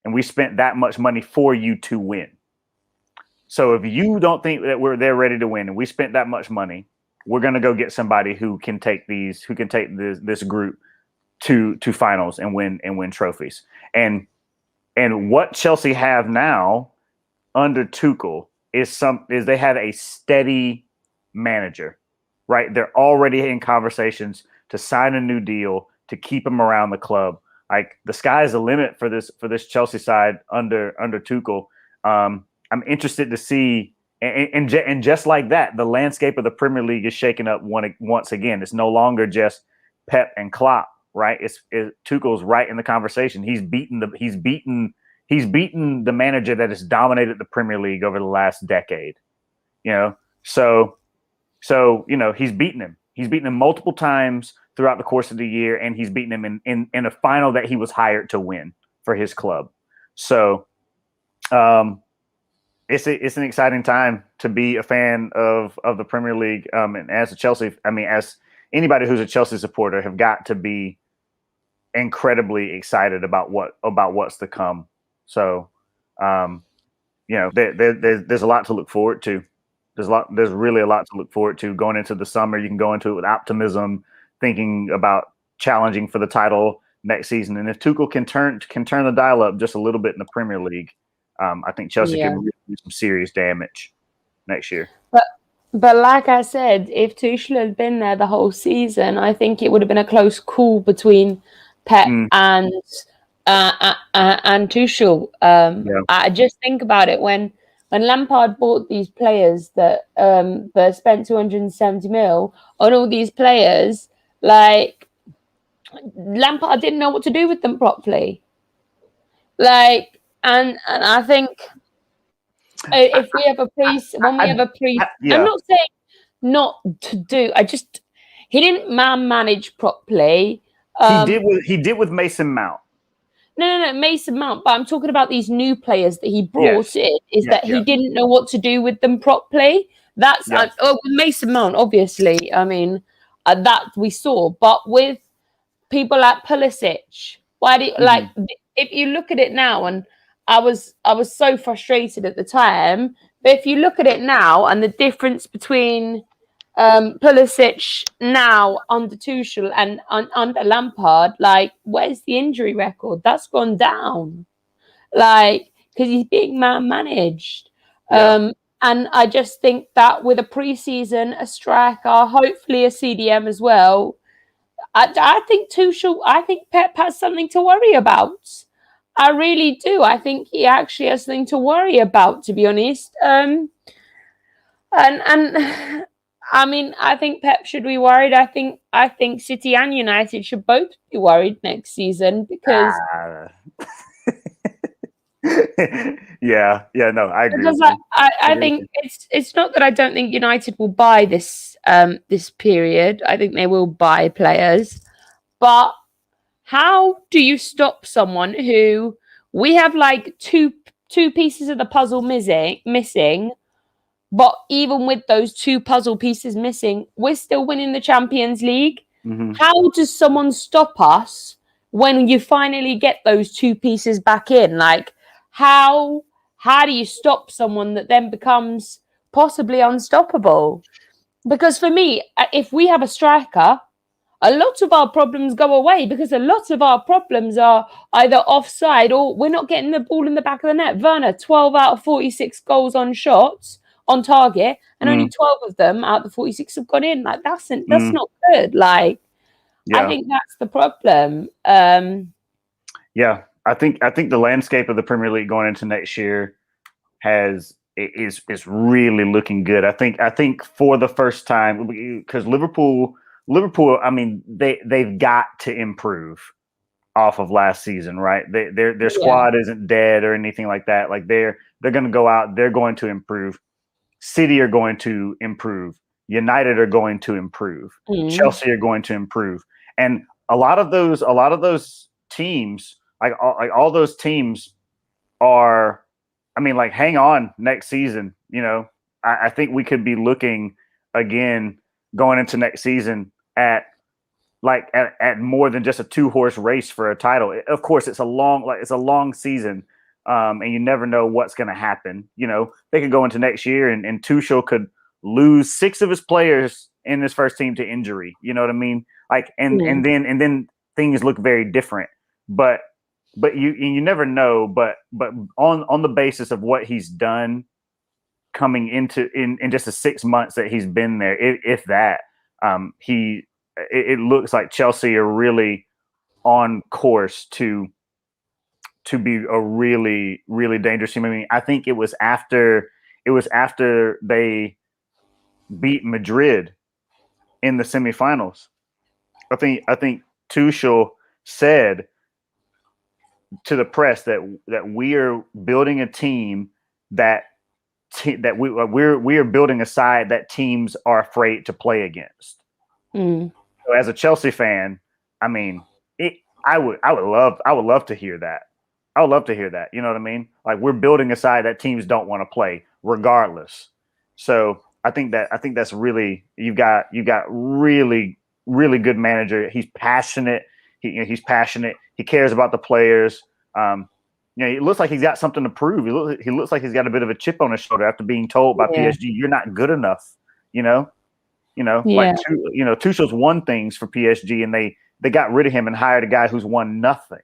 and we spent that much money for you to win? So if you don't think that they're ready to win, and we spent that much money, we're going to go get somebody who can take this group to finals and win trophies. And what Chelsea have now under Tuchel is they have a steady manager, right? They're already in conversations to sign a new deal to keep him around the club. Like, the sky's the limit for this Chelsea side under Tuchel. I'm interested to see, and just like that, the landscape of the Premier League is shaken up once again. It's no longer just Pep and Klopp, right? Tuchel's right in the conversation. He's beaten the manager that has dominated the Premier League over the last decade. So he's beaten him. He's beaten him multiple times throughout the course of the year, and he's beaten him in a final that he was hired to win for his club. So it's an exciting time to be a fan of the Premier League. And as anybody who's a Chelsea supporter, have got to be incredibly excited about what's to come. So, there's a lot to look forward to. There's really a lot to look forward to going into the summer. You can go into it with optimism, thinking about challenging for the title next season. And if Tuchel can turn the dial up just a little bit in the Premier League, I think Chelsea can really do some serious damage next year. But like I said, if Tuchel had been there the whole season, I think it would have been a close call between Pep and Tuchel. I just think about it, when Lampard bought these players that spent 270 mil on all these players, like, Lampard didn't know what to do with them properly. Like, and I think if we have a priest, I'm not saying not to do. He didn't manage properly. He did with Mason Mount. No, Mason Mount. But I'm talking about these new players that he brought in. He didn't know what to do with them properly. That's Yeah. Mason Mount, obviously. I mean, that we saw, but with people like Pulisic, why do you, like if you look at it now, and I was so frustrated at the time, but if you look at it now and the difference between Pulisic now under Tuchel and under Lampard, like where's the injury record? That's gone down, like because he's being managed. Yeah. And I just think that with a preseason, a striker, hopefully a CDM as well, I think Tuchel, I think Pep has something to worry about. I really do. I think he actually has something to worry about, to be honest. And I mean, I think Pep should be worried. I think City and United should both be worried next season because no, I agree. because I think it's not that I don't think United will buy this this period. I think they will buy players, but how do you stop someone who we have like two pieces of the puzzle missing, but even with those two puzzle pieces missing, we're still winning the Champions League. How does someone stop us when you finally get those two pieces back in? Like how do you stop someone that then becomes possibly unstoppable? Because for me, if we have a striker, a lot of our problems go away because a lot of our problems are either offside or we're not getting the ball in the back of the net. Werner, 12 out of 46 goals on shots on target, and only 12 of them out of the 46 have gone in. Like that's not good. Like I think that's the problem. Yeah, I think the landscape of the Premier League going into next year is really looking good. I think for the first time, because Liverpool, I mean, they've got to improve off of last season, right? Their squad isn't dead or anything like that. Like they're going to go out, they're going to improve. City are going to improve. United are going to improve. Chelsea are going to improve. And a lot of those teams, like all those teams are, I mean, like hang on next season. You know, I think we could be looking again going into next season at more than just a 2-horse race for a title. Of course, it's a long season, and you never know what's going to happen. You know, they could go into next year and Tuchel could lose 6 of his players in his first team to injury. You know what I mean? Like, and then things look very different. But you never know. But on the basis of what he's done coming into in just the 6 months that he's been there, if that, it looks like Chelsea are really on course to be a really, really dangerous team. I mean, I think it was after they beat Madrid in the semifinals. I think Tuchel said to the press that we are building a team that we are building a side that teams are afraid to play against. So as a Chelsea fan, I mean, I would love to hear that. I would love to hear that. You know what I mean? Like we're building a side that teams don't want to play regardless. So I think that's really, you've got really, really good manager. He's passionate. He's passionate. He cares about the players. You know, it looks like he's got something to prove. He looks like he's got a bit of a chip on his shoulder after being told by PSG, "You're not good enough." Like Tuchel's won things for PSG, and they got rid of him and hired a guy who's won nothing.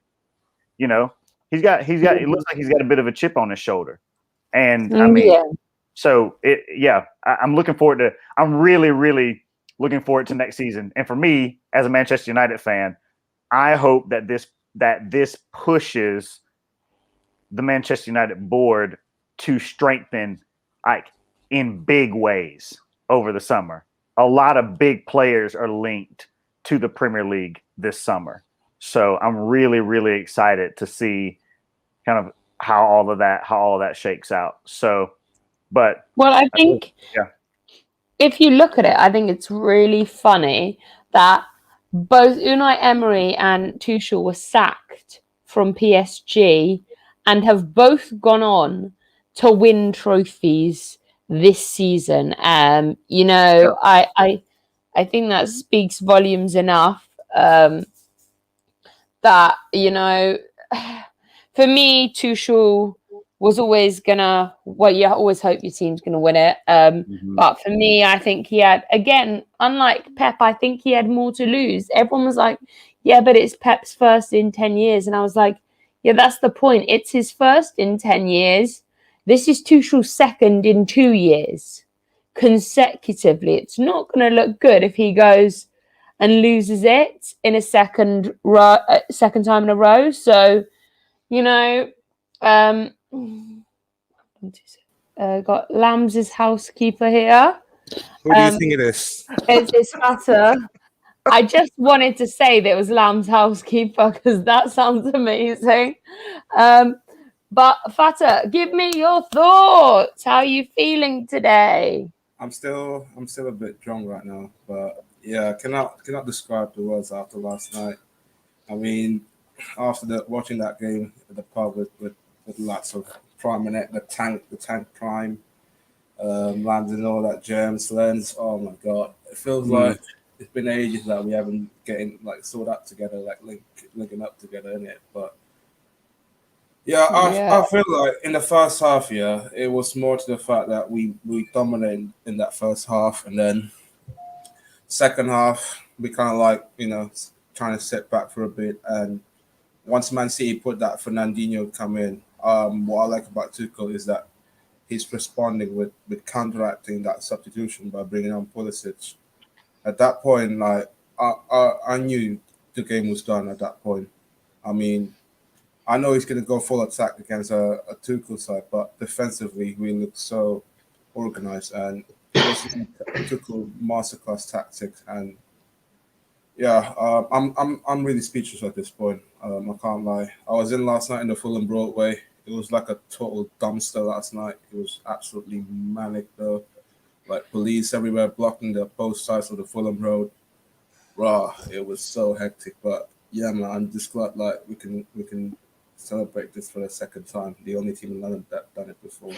You know, he's got. It looks like he's got a bit of a chip on his shoulder, and I mean, so I'm looking forward to. I'm really, really looking forward to next season. And for me, as a Manchester United fan, I hope that this pushes the Manchester United board to strengthen, like in big ways over the summer. A lot of big players are linked to the Premier League this summer. So I'm really, really excited to see kind of how all of that shakes out. So, but I think if you look at it, I think it's really funny that both Unai Emery and Tuchel were sacked from PSG and have both gone on to win trophies this season. You know, I think that speaks volumes enough. That, you know, for me, Tuchel was always gonna. Well, you always hope your team's gonna win it. But for me, I think he had, again, unlike Pep, I think he had more to lose. Everyone was like, "Yeah, but it's Pep's first in 10 years," and I was like, "Yeah, that's the point. It's his first in 10 years. This is Tuchel's second in 2 years consecutively. It's not going to look good if he goes and loses it in a second time in a row." So, you know, got Lambs' housekeeper here. Who do you think it is? It's Fata. I just wanted to say that it was Lamb's housekeeper because that sounds amazing. But Fata, give me your thoughts. How are you feeling today? I'm still a bit drunk right now, but yeah, cannot describe the words after last night. I mean, after watching that game at the pub with lots of Prime and the tank Prime, landing all that germs lens. Oh my god, it feels like it's been ages that we haven't getting like sorted out together, like linking up together in it. But yeah, I feel like in the first half, it was more to the fact that we dominated in that first half, and then second half we kind of like, you know, trying to sit back for a bit. And once Man City put that Fernandinho come in, what I like about Tuchel is that he's responding with counteracting that substitution by bringing on Pulisic. At that point, like I knew the game was done at that point. I mean, I know he's going to go full attack against a Tuchel side, but defensively we look so organized, and Tuchel masterclass tactics. And yeah, I'm really speechless at this point. I can't lie. I was in last night in the Fulham Broadway. It was like a total dumpster last night. It was absolutely manic though. Like police everywhere blocking the both sides of the Fulham Road. Raw. It was so hectic. But yeah, man, I'm just glad like we can celebrate this for the second time. The only team in London that done it before.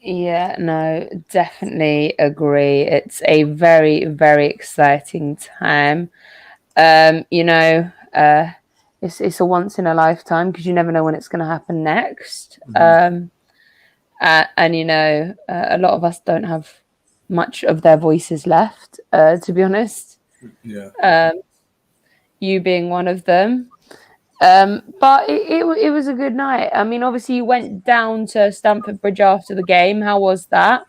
Yeah, no, definitely agree. It's a very, very exciting time. You know, it's a once in a lifetime because you never know when it's going to happen next. And you know, a lot of us don't have much of their voices left, to be honest. Yeah. You being one of them. But it was a good night. I mean, obviously you went down to Stamford Bridge after the game. How was that?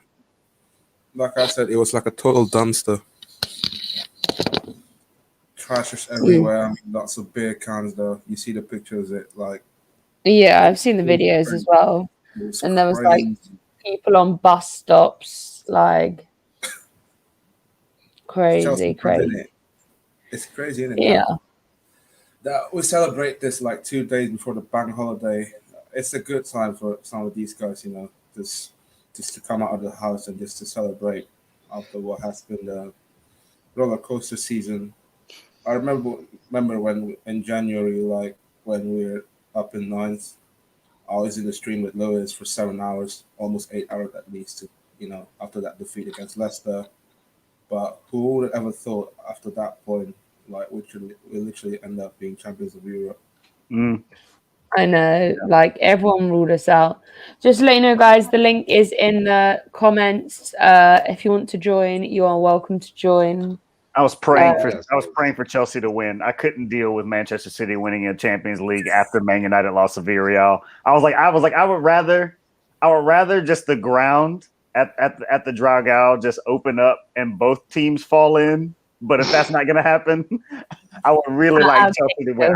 Like I said, it was like a total dumpster. Trashes everywhere. Lots of beer cans though. You see the pictures of it, like. Yeah, I've seen the videos as well. And there was like people on bus stops, like crazy. It's crazy, isn't it? Yeah. That we celebrate this like 2 days before the bank holiday. It's a good time for some of these guys, you know, just to come out of the house and just to celebrate after what has been the roller coaster season. I remember when in January, like when we were up in ninth, I was in the stream with Lewis for 7 hours, almost 8 hours at least, to, you know, after that defeat against Leicester. But who would have ever thought after that point, like we literally end up being champions of Europe? I know, like everyone ruled us out. Just to let you know, guys, the link is in the comments. If you want to join, you are welcome to join. I was praying for Chelsea to win. I couldn't deal with Manchester City winning a Champions League after Man United lost to Villarreal. I was like, I would rather just the ground at the Dragao just open up and both teams fall in. But if that's not going to happen, I would really like Chelsea to win.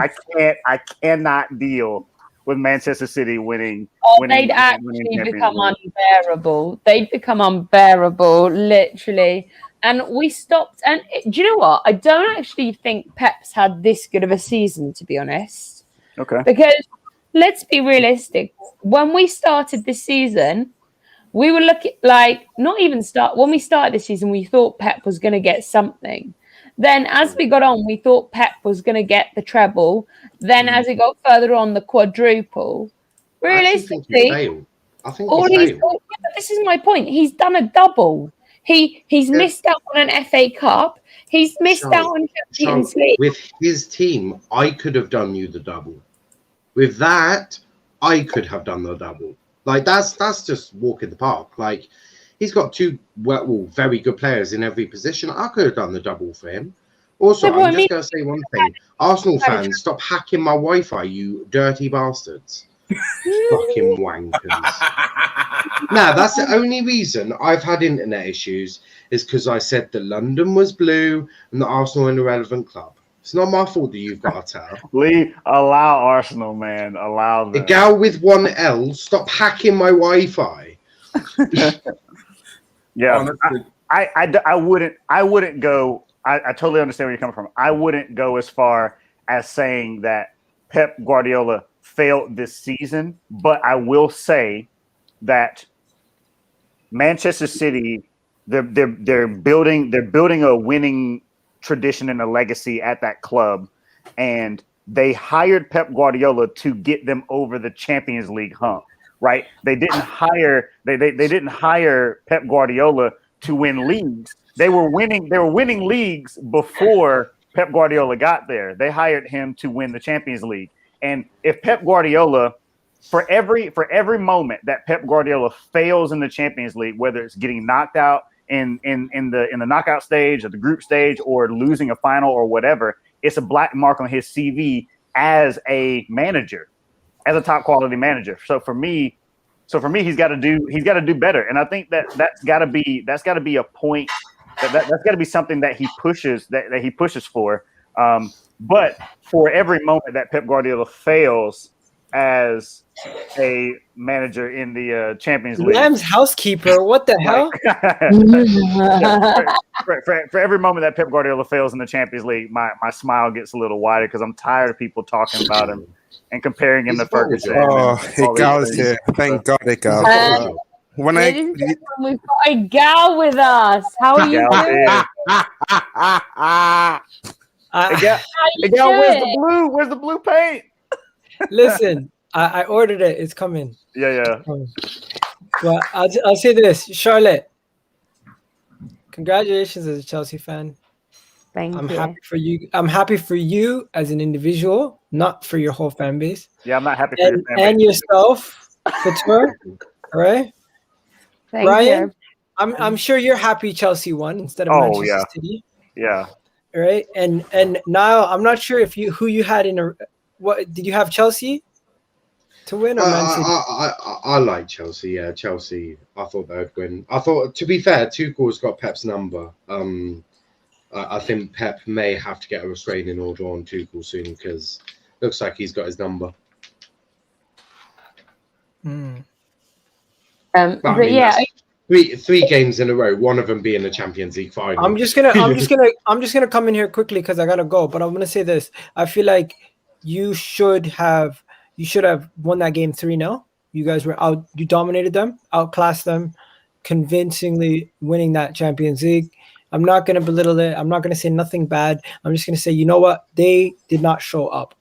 I cannot deal with Manchester City winning. They'd actually become unbearable. They'd become unbearable, literally. And we stopped. And do you know what? I don't actually think Pep's had this good of a season, to be honest. Okay. Because let's be realistic. When we started this season, we were looking like when we started this season, we thought Pep was going to get something. Then as we got on, we thought Pep was going to get the treble. Then as it got further on, the quadruple. Realistically, I think he failed. but this is my point. He's done a double. He's missed out on an FA Cup. He's missed out on Champions League. With his team, I could have done you the double. With that, I could have done the double. Like that's just walk in the park. Like he's got two very good players in every position. I could have done the double for him. Also, I'm just going to say one thing. Arsenal fans, stop hacking my Wi-Fi, you dirty bastards. Fucking wankers. Now, that's the only reason I've had internet issues is because I said that London was blue and that Arsenal are an irrelevant club. It's not my fault that you've got to tell. Lee, allow Arsenal, man. Allow them. The gal with one L, stop hacking my Wi-Fi. Yeah, I wouldn't go. I totally understand where you're coming from. I wouldn't go as far as saying that Pep Guardiola failed this season, but I will say that Manchester City, they're building a winning tradition and a legacy at that club, and they hired Pep Guardiola to get them over the Champions League hump. Right? They didn't hire Pep Guardiola to win leagues. They were winning leagues before Pep Guardiola got there. They hired him to win the Champions League. And if Pep Guardiola, for every moment that Pep Guardiola fails in the Champions League, whether it's getting knocked out in the knockout stage or the group stage or losing a final or whatever, it's a black mark on his CV as a manager, as a top quality manager. So for me, he's got to do better. And I think that's got to be a point. That's got to be something that he pushes for. But for every moment that Pep Guardiola fails as a manager in the Champions League, Lamb's housekeeper, what the hell? for every moment that Pep Guardiola fails in the Champions League, my smile gets a little wider because I'm tired of people talking about him and comparing him to Ferguson. Oh, Igal is here. Thank God, Igal. We've got a gal with us. How are you doing? Igal, where's the blue paint? Listen, I ordered it. It's coming. Yeah. Well, I'll say this, Charlotte. Congratulations as a Chelsea fan. Thank you. Happy for you. I'm happy for you as an individual, not for your whole fan base. Yeah, I'm not happy for your fan base. And yourself, Couture. All right. Thank Ryan, you. I'm sure you're happy Chelsea won instead of Manchester City. Yeah. All right. And Niall, I'm not sure who you had what did you have Chelsea to win or Man City? I like Chelsea. Yeah, Chelsea. I thought they would win. I thought, to be fair, Tuchel's got Pep's number. I think Pep may have to get a restraining order on Tuchel soon because looks like he's got his number. But yeah, three games in a row, one of them being the Champions League final. I'm just gonna come in here quickly because I gotta go. But I'm gonna say this: I feel like you should have won that game 3-0. You guys were out. You dominated them, outclassed them, convincingly winning that Champions League. I'm not gonna belittle it. I'm not gonna say nothing bad. I'm just gonna say, you know what? They did not show up.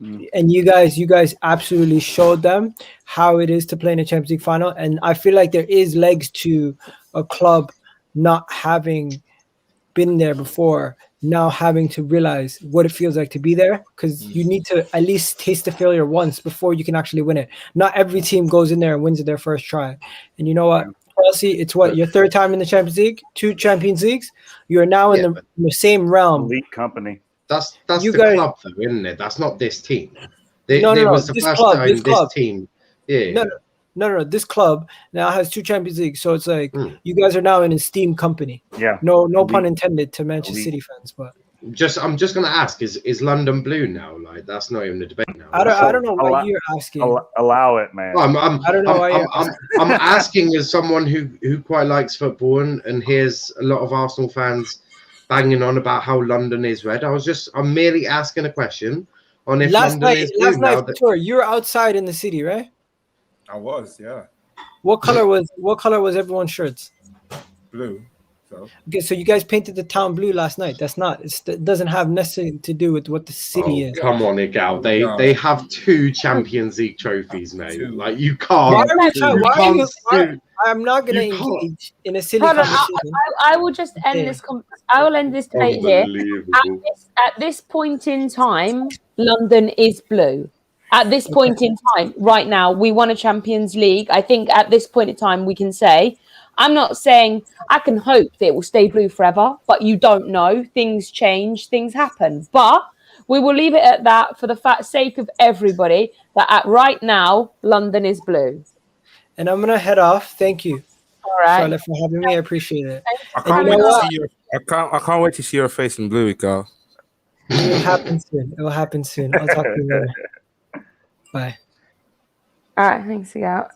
And you guys absolutely showed them how it is to play in a Champions League final. And I feel like there is legs to a club not having been there before, now having to realize what it feels like to be there, because you need to at least taste the failure once before you can actually win it. Not every team goes in there and wins it their first try. And you know what, Chelsea, it's what, your third time in the Champions League, 2 Champions Leagues. You are now in the same realm. Elite company. That's the club, though, isn't it? That's not this team. Was the first time this team. Yeah. No. This club now has 2 Champions Leagues, so it's like you guys are now in esteemed company. Yeah. No pun intended to Manchester City fans, but I'm just gonna ask: Is London blue now? Like that's not even a debate now. I don't know why you're asking. Allow it, man. I don't know why I'm asking as someone who quite likes football and hears a lot of Arsenal fans banging on about how London is red. I'm merely asking a question on if London is blue now. You were outside in the city, right? I was, yeah. What color was everyone's shirts? Blue. So Okay, so you guys painted the town blue last night. That's not. It doesn't have necessarily to do with what the city is. Come on, Igal. They have 2 Champions League trophies, mate. 2. Like you Why can't. are we trying? you Why are can't you? sue- I'm not gonna You can't. engage in a silly Hold on, conversation. I will just end this. I will end this debate here. Unbelievable. At this point in time, London is blue. At this point in time, right now, we won a Champions League. I think at this point in time, we can say, I'm not saying I can hope that it will stay blue forever, but you don't know. Things change, things happen. But we will leave it at that for the sake of everybody, that at right now, London is blue. And I'm gonna head off. Thank you, All right. Charlotte, for having me. I appreciate it. I can't you wait know to what? see your. I can't wait to see your face in blue, girl. It will happen soon. It will happen soon. I'll talk to you later. Bye. All right, thanks, Igal.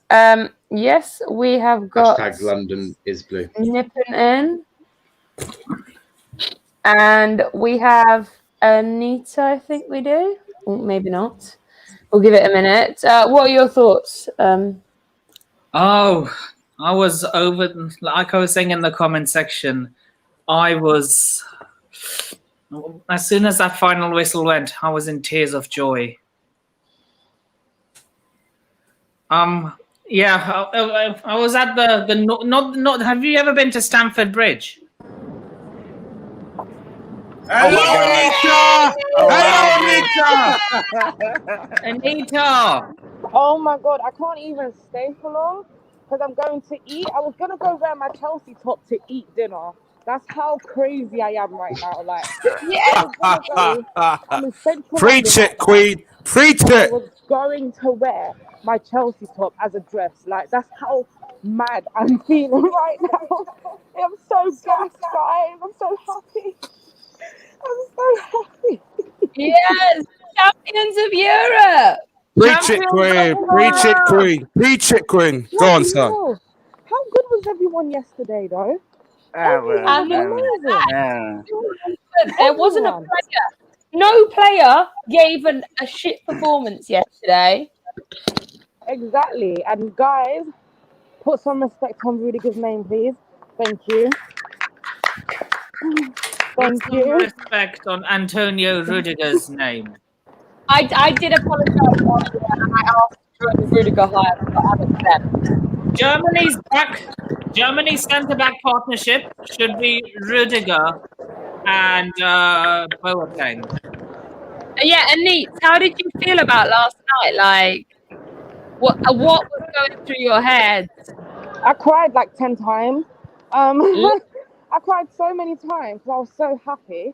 Yes, we have got Hashtag London is blue. Nippon in. And we have Anita, I think we do. Or maybe not. We'll give it a minute. What are your thoughts? Oh, I was over, like I was saying in the comment section, I was, as soon as that final whistle went, I was in tears of joy. Yeah, I was at the not. Have you ever been to Stamford Bridge? Hello, Anita. Oh my god, I can't even stay for long because I'm going to eat. I was gonna go wear my Chelsea top to eat dinner. That's how crazy I am right now. Like, I was gonna go. I'm in Central Preach London it, right now. Queen. Preach I it. was going to wear my Chelsea top as a dress. Like, that's how mad I'm feeling right now. I'm so gassed, guys. I'm so happy. I'm so happy. Yes, champions of Europe. Preach it, Queen. Preach it, Queen. Preach it, Queen. Go on, son. Yo, how good was everyone yesterday, though? Well, Amazing. There wasn't a player. No player gave a shit performance yesterday. Exactly. And guys, put some respect on Rudiger's name, please. Thank you. Thank Put some you. respect on Antonio Rudiger's name. I did apologise. I asked for Rudiger higher, but I haven't said. Germany's centre-back partnership should be Rudiger and Boateng. Yeah, Anit, how did you feel about last night? Like, what was going through your head? I cried like 10 times. I cried so many times because I was so happy.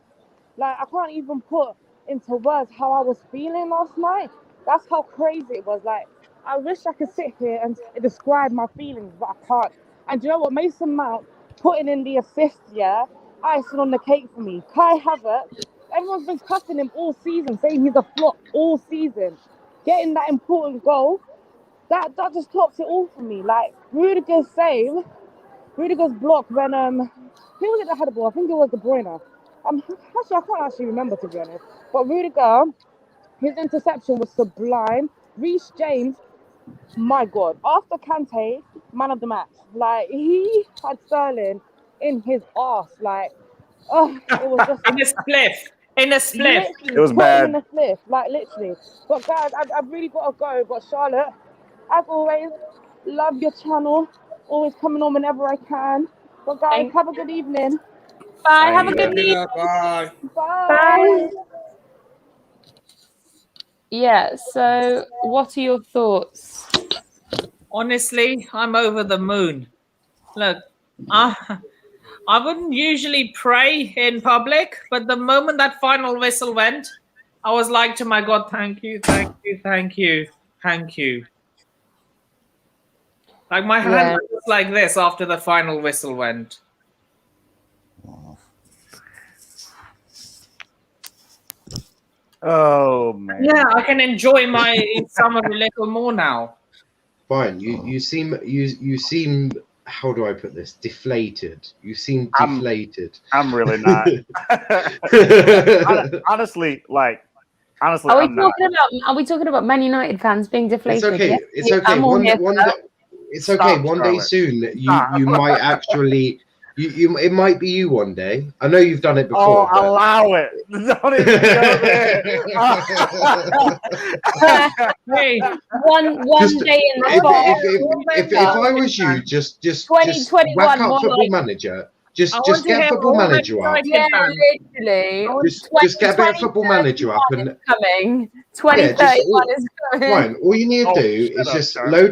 Like, I can't even put into words how I was feeling last night. That's how crazy it was. Like, I wish I could sit here and describe my feelings, but I can't. And do you know what? Mason Mount putting in the assist, yeah, icing on the cake for me. Kai Havertz, everyone's been cussing him all season, saying he's a flop all season. Getting that important goal, that just tops it all for me. Like, Rudiger's save, Rudiger's block when who was it that had the ball? I think it was De Bruyne. Actually, I can't actually remember, to be honest. But Rudiger, his interception was sublime. Reece James, my God, after Kante, man of the match. Like, he had Sterling in his arse. Like, oh, it was just In a spliff. It was bad. In a spliff, like, literally. But guys, I've really got to go. But Charlotte, as always, love your channel. Always coming on whenever I can. But guys, have a good evening. Bye. Have a good evening. Bye. Bye. Yeah. So, what are your thoughts? Honestly, I'm over the moon. Look, I wouldn't usually pray in public, but the moment that final whistle went, I was like, to my God, thank you, thank you, thank you, thank you. Like, my hand was like this after the final whistle went. Oh man. Yeah, I can enjoy my summer a little more now. Fine. You seem how do I put this? Deflated. You seem deflated. I'm really not. honestly, Are we talking about Man United fans being deflated? It's okay. Yes, It's okay. I'm all here for that. It's okay. One day soon, you might actually It might be you one day. I know you've done it Oh, before. allow it. Don't even go there. Hey, one Just- day in the fall. if I was you, just 2021 whack up more Football like- Manager. Just I want to get hear Football all the Manager up. United Yeah, fans. literally. Just get a bit of Football Manager up and Coming. Yeah, just 2031 is coming. Ryan, all you need to Oh, do shut is up, just Charlie.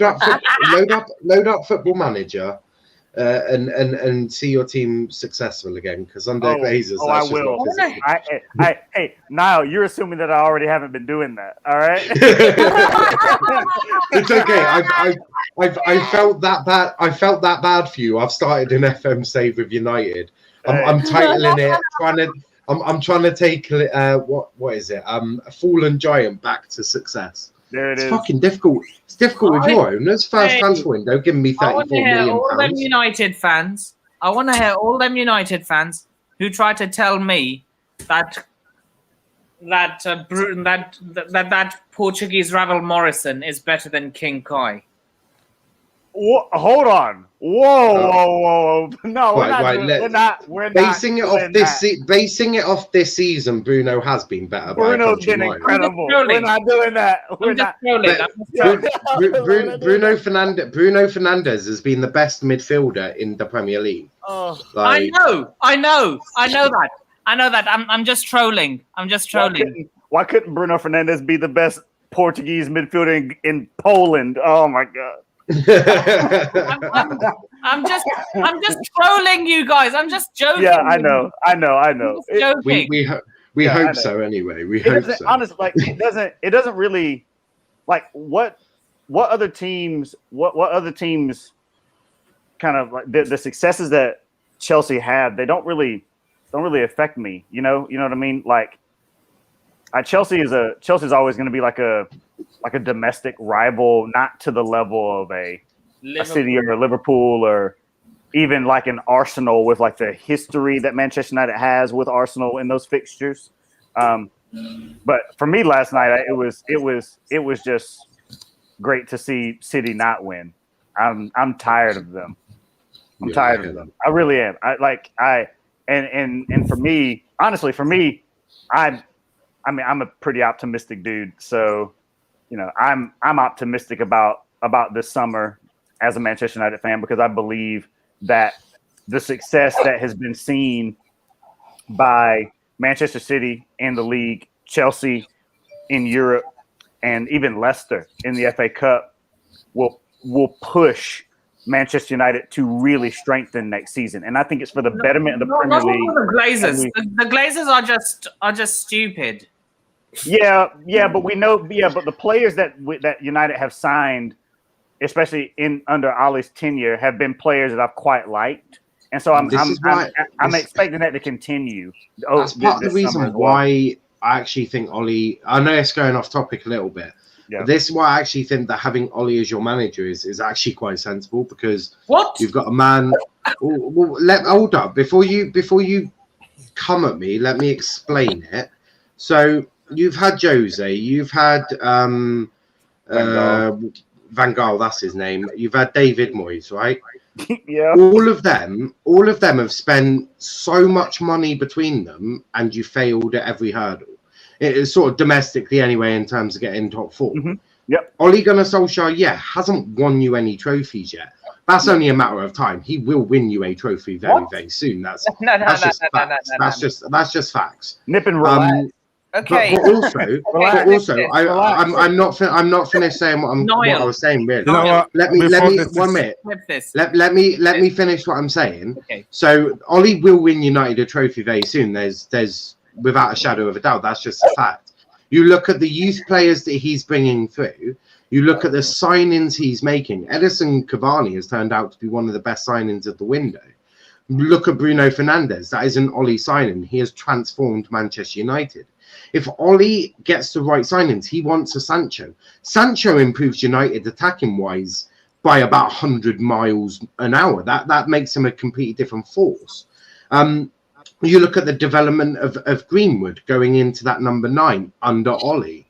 load up Football Manager, and see your team successful again. Because under Glazers, I that's just will. not physical. Hey, Niall, you're assuming that I already haven't been doing that. All right. It's okay. I felt that bad. I felt that bad for you. I've started an FM save with United. I'm titling it. I'm trying to take what is it? A fallen giant back to success. There it It's is. fucking difficult. It's difficult with your owners. First Hey, transfer window, giving me I want to 34 hear million all them pounds. United fans. I want to hear all them United fans who try to tell me that that Portuguese Ravel Morrison is better than King Kai. Hold on. Whoa. No, we're not. We're not Basing it off doing this, that. Basing it off this season, Bruno has been better. by a Bruno's country been mile. incredible. trolling. We're not doing that. We're I'm just not. trolling. But- I'm just trolling. Bruno Fernandes has been the best midfielder in the Premier League. Oh, Like, I know that. I'm just trolling. Why couldn't Bruno Fernandes be the best Portuguese midfielder in Poland? Oh my God. I'm just trolling you guys. I'm just joking. Yeah, I know. I'm just joking. we Yeah, I know. hope so anyway. We It hope doesn't, so. honestly, like it doesn't really like what other teams kind of like the successes that Chelsea had, they don't really affect me. You know what I mean? Like Chelsea's always going to be like a domestic rival, not to the level of a City or a Liverpool or even like an Arsenal with like the history that Manchester United has with Arsenal in those fixtures. But for me last night, it was just great to see City not win. I'm tired of them. I'm tired of them. I really am. And for me, honestly, I'm a pretty optimistic dude. So, I'm optimistic about this summer as a Manchester United fan because I believe that the success that has been seen by Manchester City in the league, Chelsea in Europe, and even Leicester in the FA Cup will push Manchester United to really strengthen next season. And I think it's for the betterment of the Premier League. The Glazers. The Glazers are just stupid. Yeah, but we know. Yeah, but the players that United have signed, especially under Ollie's tenure, have been players that I've quite liked, and so I'm expecting that to continue. That's part of the reason why I actually think Ollie. I know it's going off topic a little bit. Yeah. But this is why I actually think that having Ollie as your manager is actually quite sensible because you've got a man. Hold up before you come at me. Let me explain it. So. You've had Jose, you've had Van Gaal, that's his name. You've had David Moyes, right? Yeah. All of them have spent so much money between them, and you failed at every hurdle. It is sort of domestically anyway in terms of getting top four. Mm-hmm. Yep. Ole Gunnar Solskjaer, hasn't won you any trophies yet. That's only a matter of time. He will win you a trophy very, very soon. That's just facts. Nip and relax. Okay. But also, I'm not finished saying what I was saying. Really, You know what? let me 1 minute. Let me finish what I'm saying. Okay. So Ollie will win United a trophy very soon. There's without a shadow of a doubt. That's just a fact. You look at the youth players that he's bringing through. You look at the signings he's making. Edison Cavani has turned out to be one of the best signings of the window. Look at Bruno Fernandes. That is an Ollie signing. He has transformed Manchester United. If Ollie gets the right signings, he wants a Sancho. Sancho improves United attacking wise by about 100 miles an hour. That makes him a completely different force. You look at the development of Greenwood going into that number 9 under Ollie.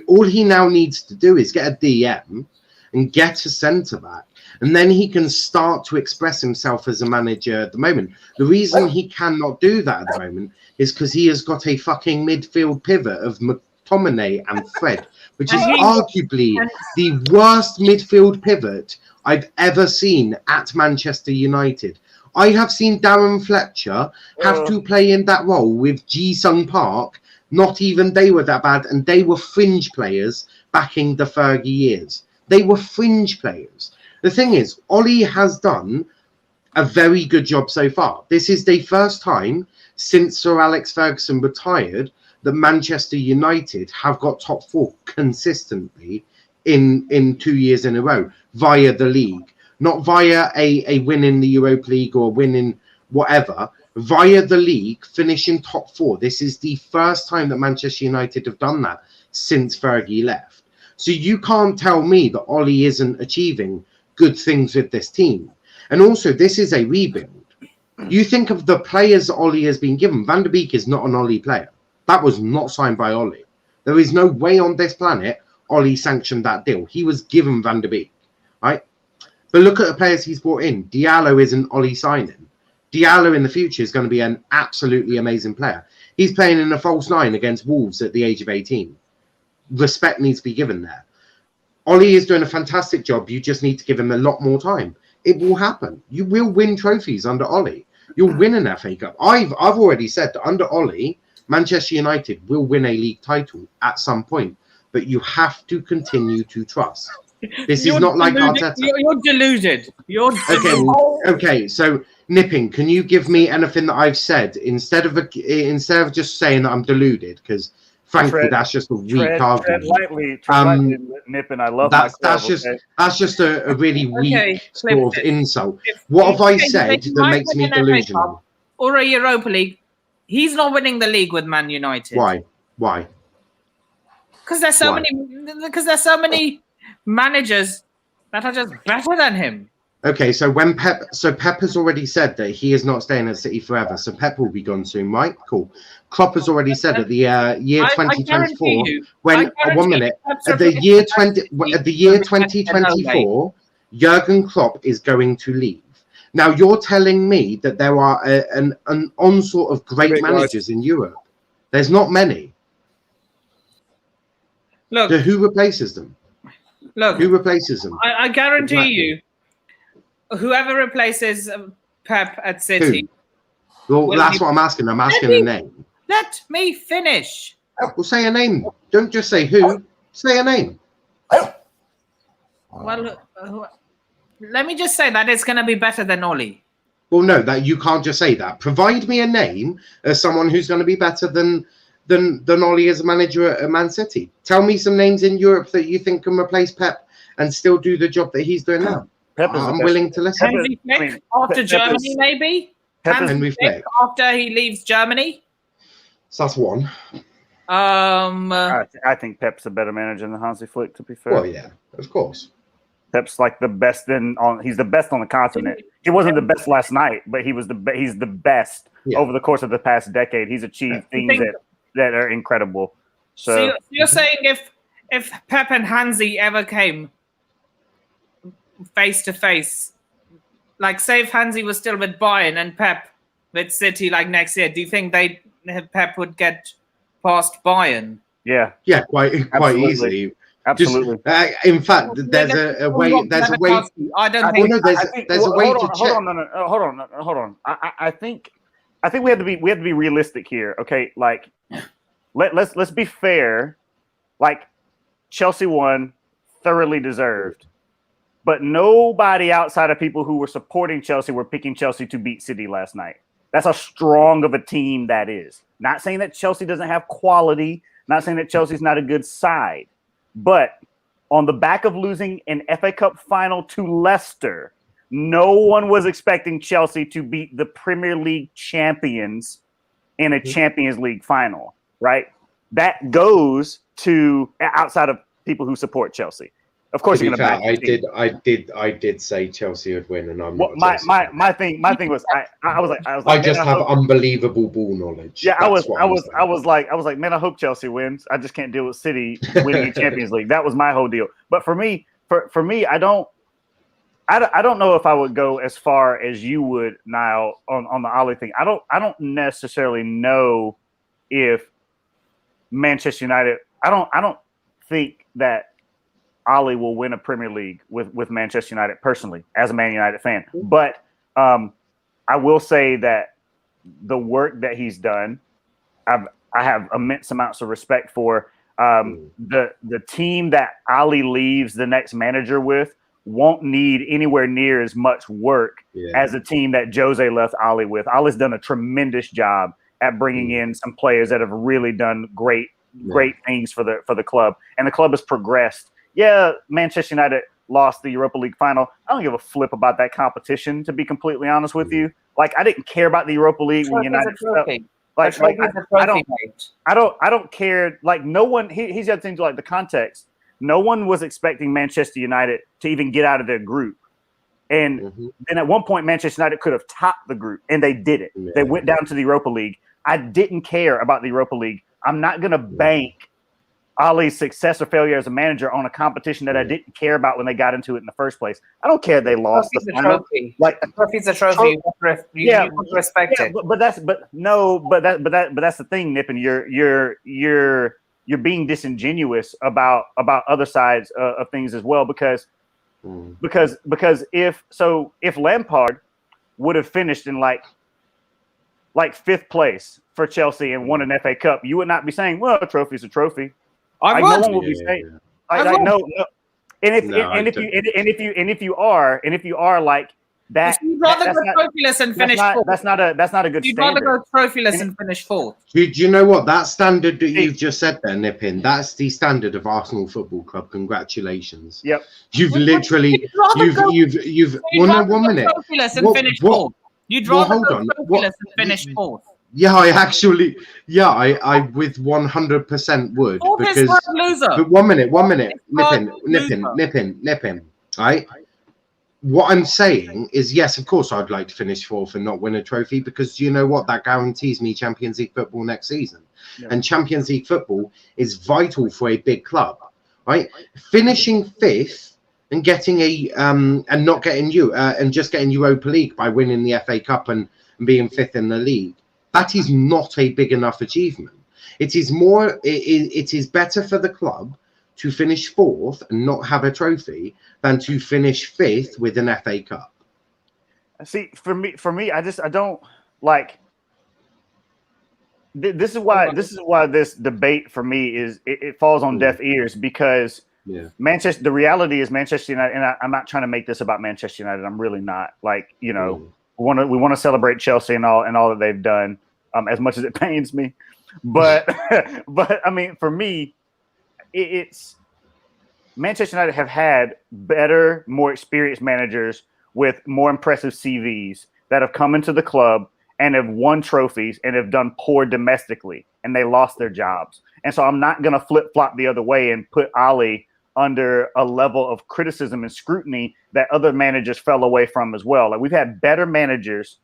All he now needs to do is get a DM and get a centre back. and then he can start to express himself as a manager at the moment. The reason he cannot do that at the moment is because he has got a fucking midfield pivot of McTominay and Fred, which is arguably the worst midfield pivot I've ever seen at Manchester United. I have seen Darren Fletcher have to play in that role with Ji-Sung Park. Not even they were that bad, and they were fringe players backing the Fergie years. They were fringe players. The thing is, Ollie has done a very good job so far. This is the first time since Sir Alex Ferguson retired that Manchester United have got top 4 consistently in 2 years in a row via the league. Not via a win in the Europa League or win in whatever, via the league, finishing top 4. This is the first time that Manchester United have done that since Fergie left. So you can't tell me that Ollie isn't achieving good things with this team. And also, this is a rebuild. You think of the players Ollie has been given. Van der Beek is not an Ollie player. That was not signed by Ollie. There is no way on this planet Ollie sanctioned that deal. He was given Van der Beek, right? But look at the players he's brought in. Diallo isn't Ollie signing. Diallo in the future is going to be an absolutely amazing player. He's playing in a false 9 against Wolves at the age of 18. Respect needs to be given there. Ollie is doing a fantastic job. You just need to give him a lot more time. It will happen. You will win trophies under Ollie. You'll win an FA Cup. I've already said that under Ollie, Manchester United will win a league title at some point. But you have to continue to trust. This is not like Arteta. You're deluded. You're deluded. Okay. So Nipping, can you give me anything that I've said instead of just saying that I'm deluded? Because frankly, that's just a weak argument. Tread lightly, Nipping. I love that's just a really weak sort of insult. What have I said that makes me delusional? Or a Europa League? He's not winning the league with Man United. Why? Because there's so many managers that are just better than him. Okay, so Pep has already said that he is not staying at City forever, so Pep will be gone soon, right? Cool. Klopp has already said at the year 2024, at the year 2024, Jurgen Klopp is going to leave. Now you're telling me that there are an onslaught of great managers in Europe. There's not many. Look, so who replaces them? Who replaces them? I guarantee you, whoever replaces Pep at City. Well, that's what I'm asking. I'm asking a name. Let me finish. Well, say a name. Don't just say who. Say a name. Well, let me just say that it's going to be better than Ollie. Well, no, that you can't just say that. Provide me a name as someone who's going to be better than Ollie as a manager at Man City. Tell me some names in Europe that you think can replace Pep and still do the job that he's doing now. I'm willing to listen. Henry Flick after Germany, maybe? Henry Flick after he leaves Germany? So that's one. I think Pep's a better manager than Hansi Flick, to be fair. Well, yeah, of course. Pep's like the best he's the best on the continent. He wasn't the best last night, but he's the best over the course of the past decade. He's achieved things that are incredible. So you're saying if Pep and Hansi ever came face to face, like say if Hansi was still with Bayern and Pep with City like next year, do you think Pep would get past Bayern? Yeah, quite easily. Absolutely. Just, in fact, there's a way. There's a way. I don't think. There's a way to check. Hold on. I think we have to be realistic here. Okay, like let's be fair. Like Chelsea won, thoroughly deserved, but nobody outside of people who were supporting Chelsea were picking Chelsea to beat City last night. That's how strong of a team that is. Not saying that Chelsea doesn't have quality. Not saying that Chelsea's not a good side. But on the back of losing an FA Cup final to Leicester, no one was expecting Chelsea to beat the Premier League champions in a Champions League final, right? That goes to outside of people who support Chelsea. Of course, you're going to back. I did say Chelsea would win, and I'm not. My thing was I was like I just have unbelievable ball knowledge. Yeah, I was like, man, I hope Chelsea wins. I just can't deal with City winning the Champions League. That was my whole deal. But for me, I don't I don't know if I would go as far as you would, Niall, on the Ali thing. I don't necessarily know if Manchester United. I don't think that Ali will win a Premier League with Manchester United personally, as a Man United fan. But I will say that the work that he's done, I have immense amounts of respect for. The team that Ali leaves the next manager with won't need anywhere near as much work as the team that Jose left Ali with. Ali's done a tremendous job at bringing in some players that have really done great things for the club, and the club has progressed. Yeah, Manchester United lost the Europa League final. I don't give a flip about that competition, to be completely honest with you. Like, I didn't care about the Europa League when United. I don't care. Like, no one. Here's the other thing, like the context. No one was expecting Manchester United to even get out of their group. And then at one point, Manchester United could have topped the group, and they did it. They went down to the Europa League. I didn't care about the Europa League. I'm not going to bank Ali's success or failure as a manager on a competition that I didn't care about when they got into it in the first place. I don't care they lost the final. Trophy. Like, a trophy's a trophy. You respect it. But that's the thing, Nip, and you're being disingenuous about other sides of things as well, because if Lampard would have finished in like fifth place for Chelsea and won an FA Cup, you would not be saying, well, a trophy's a trophy. No one will be saying no. And if you are like that, you'd rather go trophyless and finish fourth. That's not a good You'd standard. rather go trophyless and finish fourth. Do you know what that standard that you've just said there, Nippin? That's the standard of Arsenal Football Club. Congratulations. Yep. You've literally you've one minute. Trophyless and finish fourth. You'd rather go trophyless and finish fourth. Yeah, I with 100% would. Fourth because is for a loser. But one minute, Nippin. Right? What I'm saying is, yes, of course, I'd like to finish fourth and not win a trophy, because you know what? That guarantees me Champions League football next season. Yeah. And Champions League football is vital for a big club, right? Finishing fifth and getting and not getting and just getting Europa League by winning the FA Cup and being fifth in the league. That is not a big enough achievement. It is more. It is better for the club to finish fourth and not have a trophy than to finish fifth with an FA Cup. See, for me, I don't like. This is why this debate for me is it falls on deaf ears, because Manchester. The reality is Manchester United, and I'm not trying to make this about Manchester United. I'm really not. Like, you know, we want to celebrate Chelsea and all that they've done, as much as it pains me, but I mean, for me, it's Manchester United have had better, more experienced managers with more impressive CVs that have come into the club and have won trophies and have done poor domestically, and they lost their jobs. And so I'm not going to flip-flop the other way and put Ali under a level of criticism and scrutiny that other managers fell away from as well. Like, we've had better managers,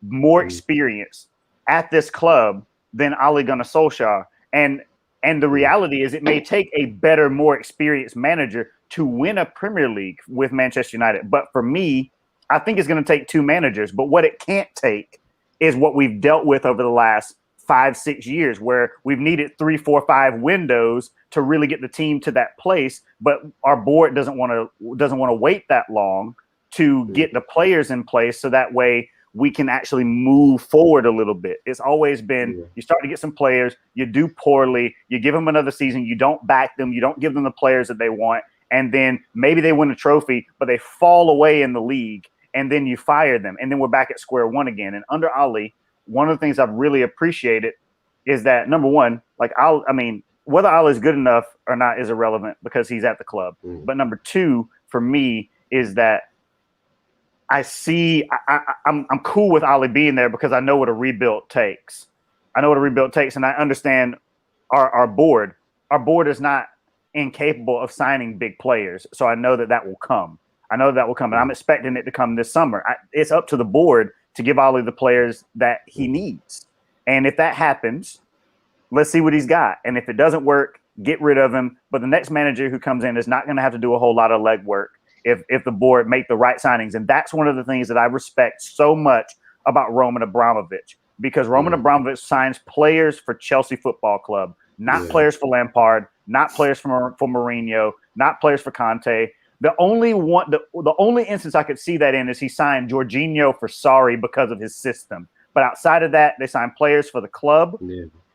more experience at this club than Ole Gunnar Solskjaer. And the reality is, it may take a better, more experienced manager to win a Premier League with Manchester United. But for me, I think it's going to take two managers. But what it can't take is what we've dealt with over the last 5-6 years, where we've needed 3, 4, 5 windows to really get the team to that place. But our board doesn't want to wait that long to get the players in place, so that way we can actually move forward a little bit. It's always been, you start to get some players, you do poorly, you give them another season, you don't back them, you don't give them the players that they want, and then maybe they win a trophy, but they fall away in the league, and then you fire them, and then we're back at square one again. And under Ali, one of the things I've really appreciated is that, number one, like, I mean, whether Ali is good enough or not is irrelevant because he's at the club. But number two, for me, is that I'm cool with Ali being there because I know what a rebuild takes. And I understand our board. Our board is not incapable of signing big players, so I know that will come. And I'm expecting it to come this summer. It's up to the board to give Ali the players that he needs. And if that happens, let's see what he's got. And if it doesn't work, get rid of him. But the next manager who comes in is not going to have to do a whole lot of legwork. if the board make the right signings. And that's one of the things that I respect so much about Roman Abramovich, because Roman Abramovich signs players for Chelsea Football Club, not players for Lampard, not players for Mourinho, not players for Conte. The only instance I could see that in is he signed Jorginho for Sarri because of his system. But outside of that, they sign players for the club,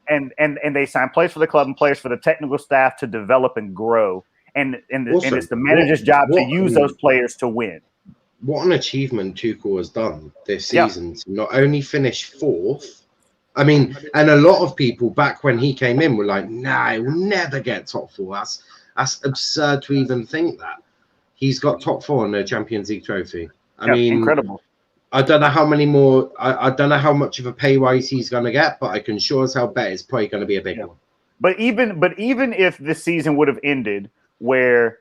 and they sign players for the club and players for the technical staff to develop and grow. And it's the manager's job to use those players to win. What an achievement Tuchel has done this season to not only finish fourth. I mean, and a lot of people back when he came in were like, "Nah, he'll never get top four. That's absurd to even think that." He's got top four in the Champions League trophy. I mean, incredible. I don't know how many more. I don't know how much of a pay rise he's going to get, but I can sure as hell bet it's probably going to be a big one. But even if this season would have ended where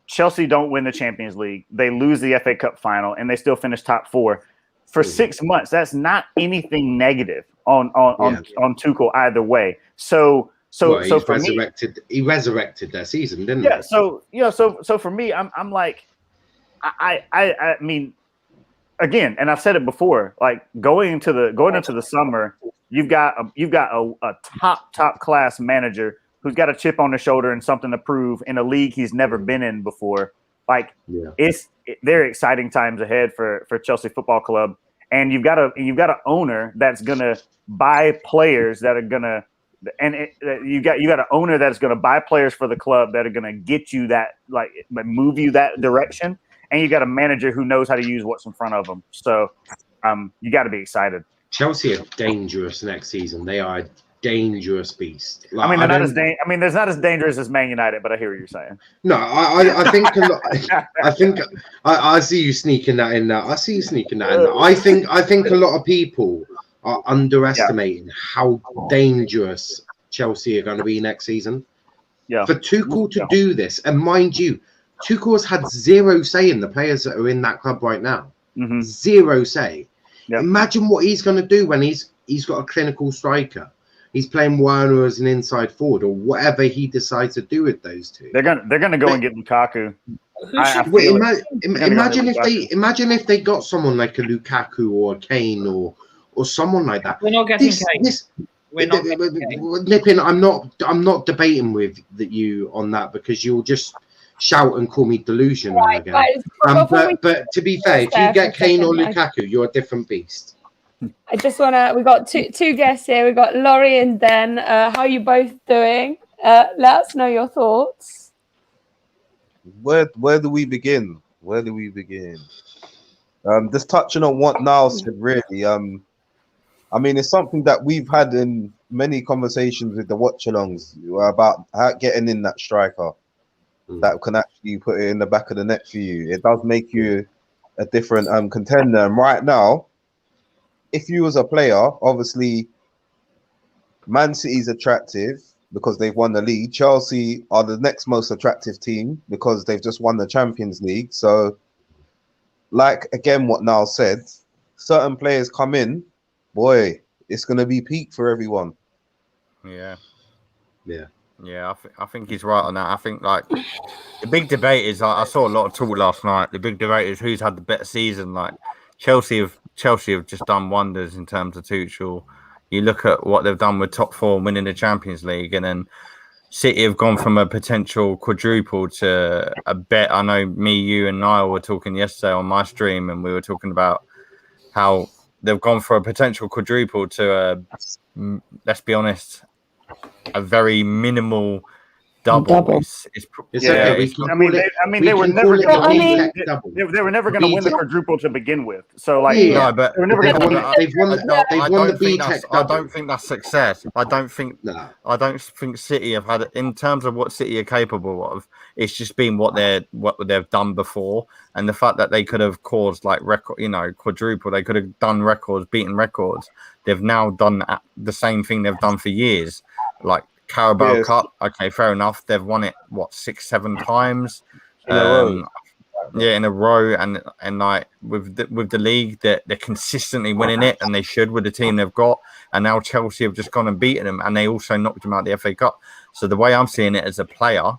Chelsea don't win the Champions League, they lose the FA Cup final, and they still finish top four for 6 months, that's not anything negative on Tuchel either way. So for he resurrected their season, didn't he? So for me, I'm like, I mean, again, and I've said it before, like going into the summer, you've got a top class manager who's got a chip on their shoulder and something to prove in a league he's never been in before. Like they're exciting times ahead for Chelsea Football Club, and you've got an owner that's gonna buy players that are gonna. And you got an owner that's going to buy players for the club that are going to get you that, like, move you that direction, and you got a manager who knows how to use what's in front of them. So, you got to be excited. Chelsea are dangerous next season. They are a dangerous beast. Like, I mean, they're not as dangerous as Man United, but I hear what you're saying. No, I think a lot, I see you sneaking that in there. I think a lot of people are underestimating how dangerous Chelsea are going to be next season. Yeah. For Tuchel to do this, and mind you, Tuchel has had zero say in the players that are in that club right now. Mm-hmm. Zero say. Yep. Imagine what he's going to do when he's got a clinical striker. He's playing Werner as an inside forward, or whatever he decides to do with those two. They're gonna go and get Lukaku. Imagine if they got someone like a Lukaku or a Kane or someone like that. We're not getting Kane. Nippin, I'm not debating with you on that, because you'll just shout and call me delusional again. But to be fair, if you get Kane or Lukaku, you're a different beast. I just we got two guests here. We've got Laurie and Den. How are you both doing? Let us know your thoughts. Where do we begin? Just touching on what Niall said, really. I mean, it's something that we've had in many conversations with the watch-alongs about getting in that striker that can actually put it in the back of the net for you. It does make you a different contender. And right now, if you was a player, obviously, Man City's attractive because they've won the league. Chelsea are the next most attractive team because they've just won the Champions League. So, like, again, what Niall said, certain players come in, boy, it's going to be peak for everyone. Yeah. I think he's right on that. I think, like, the big debate is, I saw a lot of talk last night. The big debate is who's had the better season. Like, Chelsea have just done wonders in terms of Tuchel. You look at what they've done with top four, winning the Champions League, and then City have gone from a potential quadruple to a bet. I know me, you, and Niall were talking yesterday on my stream, and we were talking about how they've gone for a potential quadruple to, let's be honest, a very minimal double. They were never going to win the quadruple to begin with. So, like, no, but they were never going to win. I don't think that's success. I don't think City have had, in terms of what City are capable of, it's just been what they've done before, and the fact that they could have caused like quadruple, they could have done records, beaten records. They've now done the same thing they've done for years, like Carabao Cup. Okay, fair enough. They've won it 6-7 times in a row, and like with the league, they're consistently winning it, and they should with the team they've got. And now Chelsea have just gone and beaten them, and they also knocked them out of the FA Cup. So the way I'm seeing it as a player,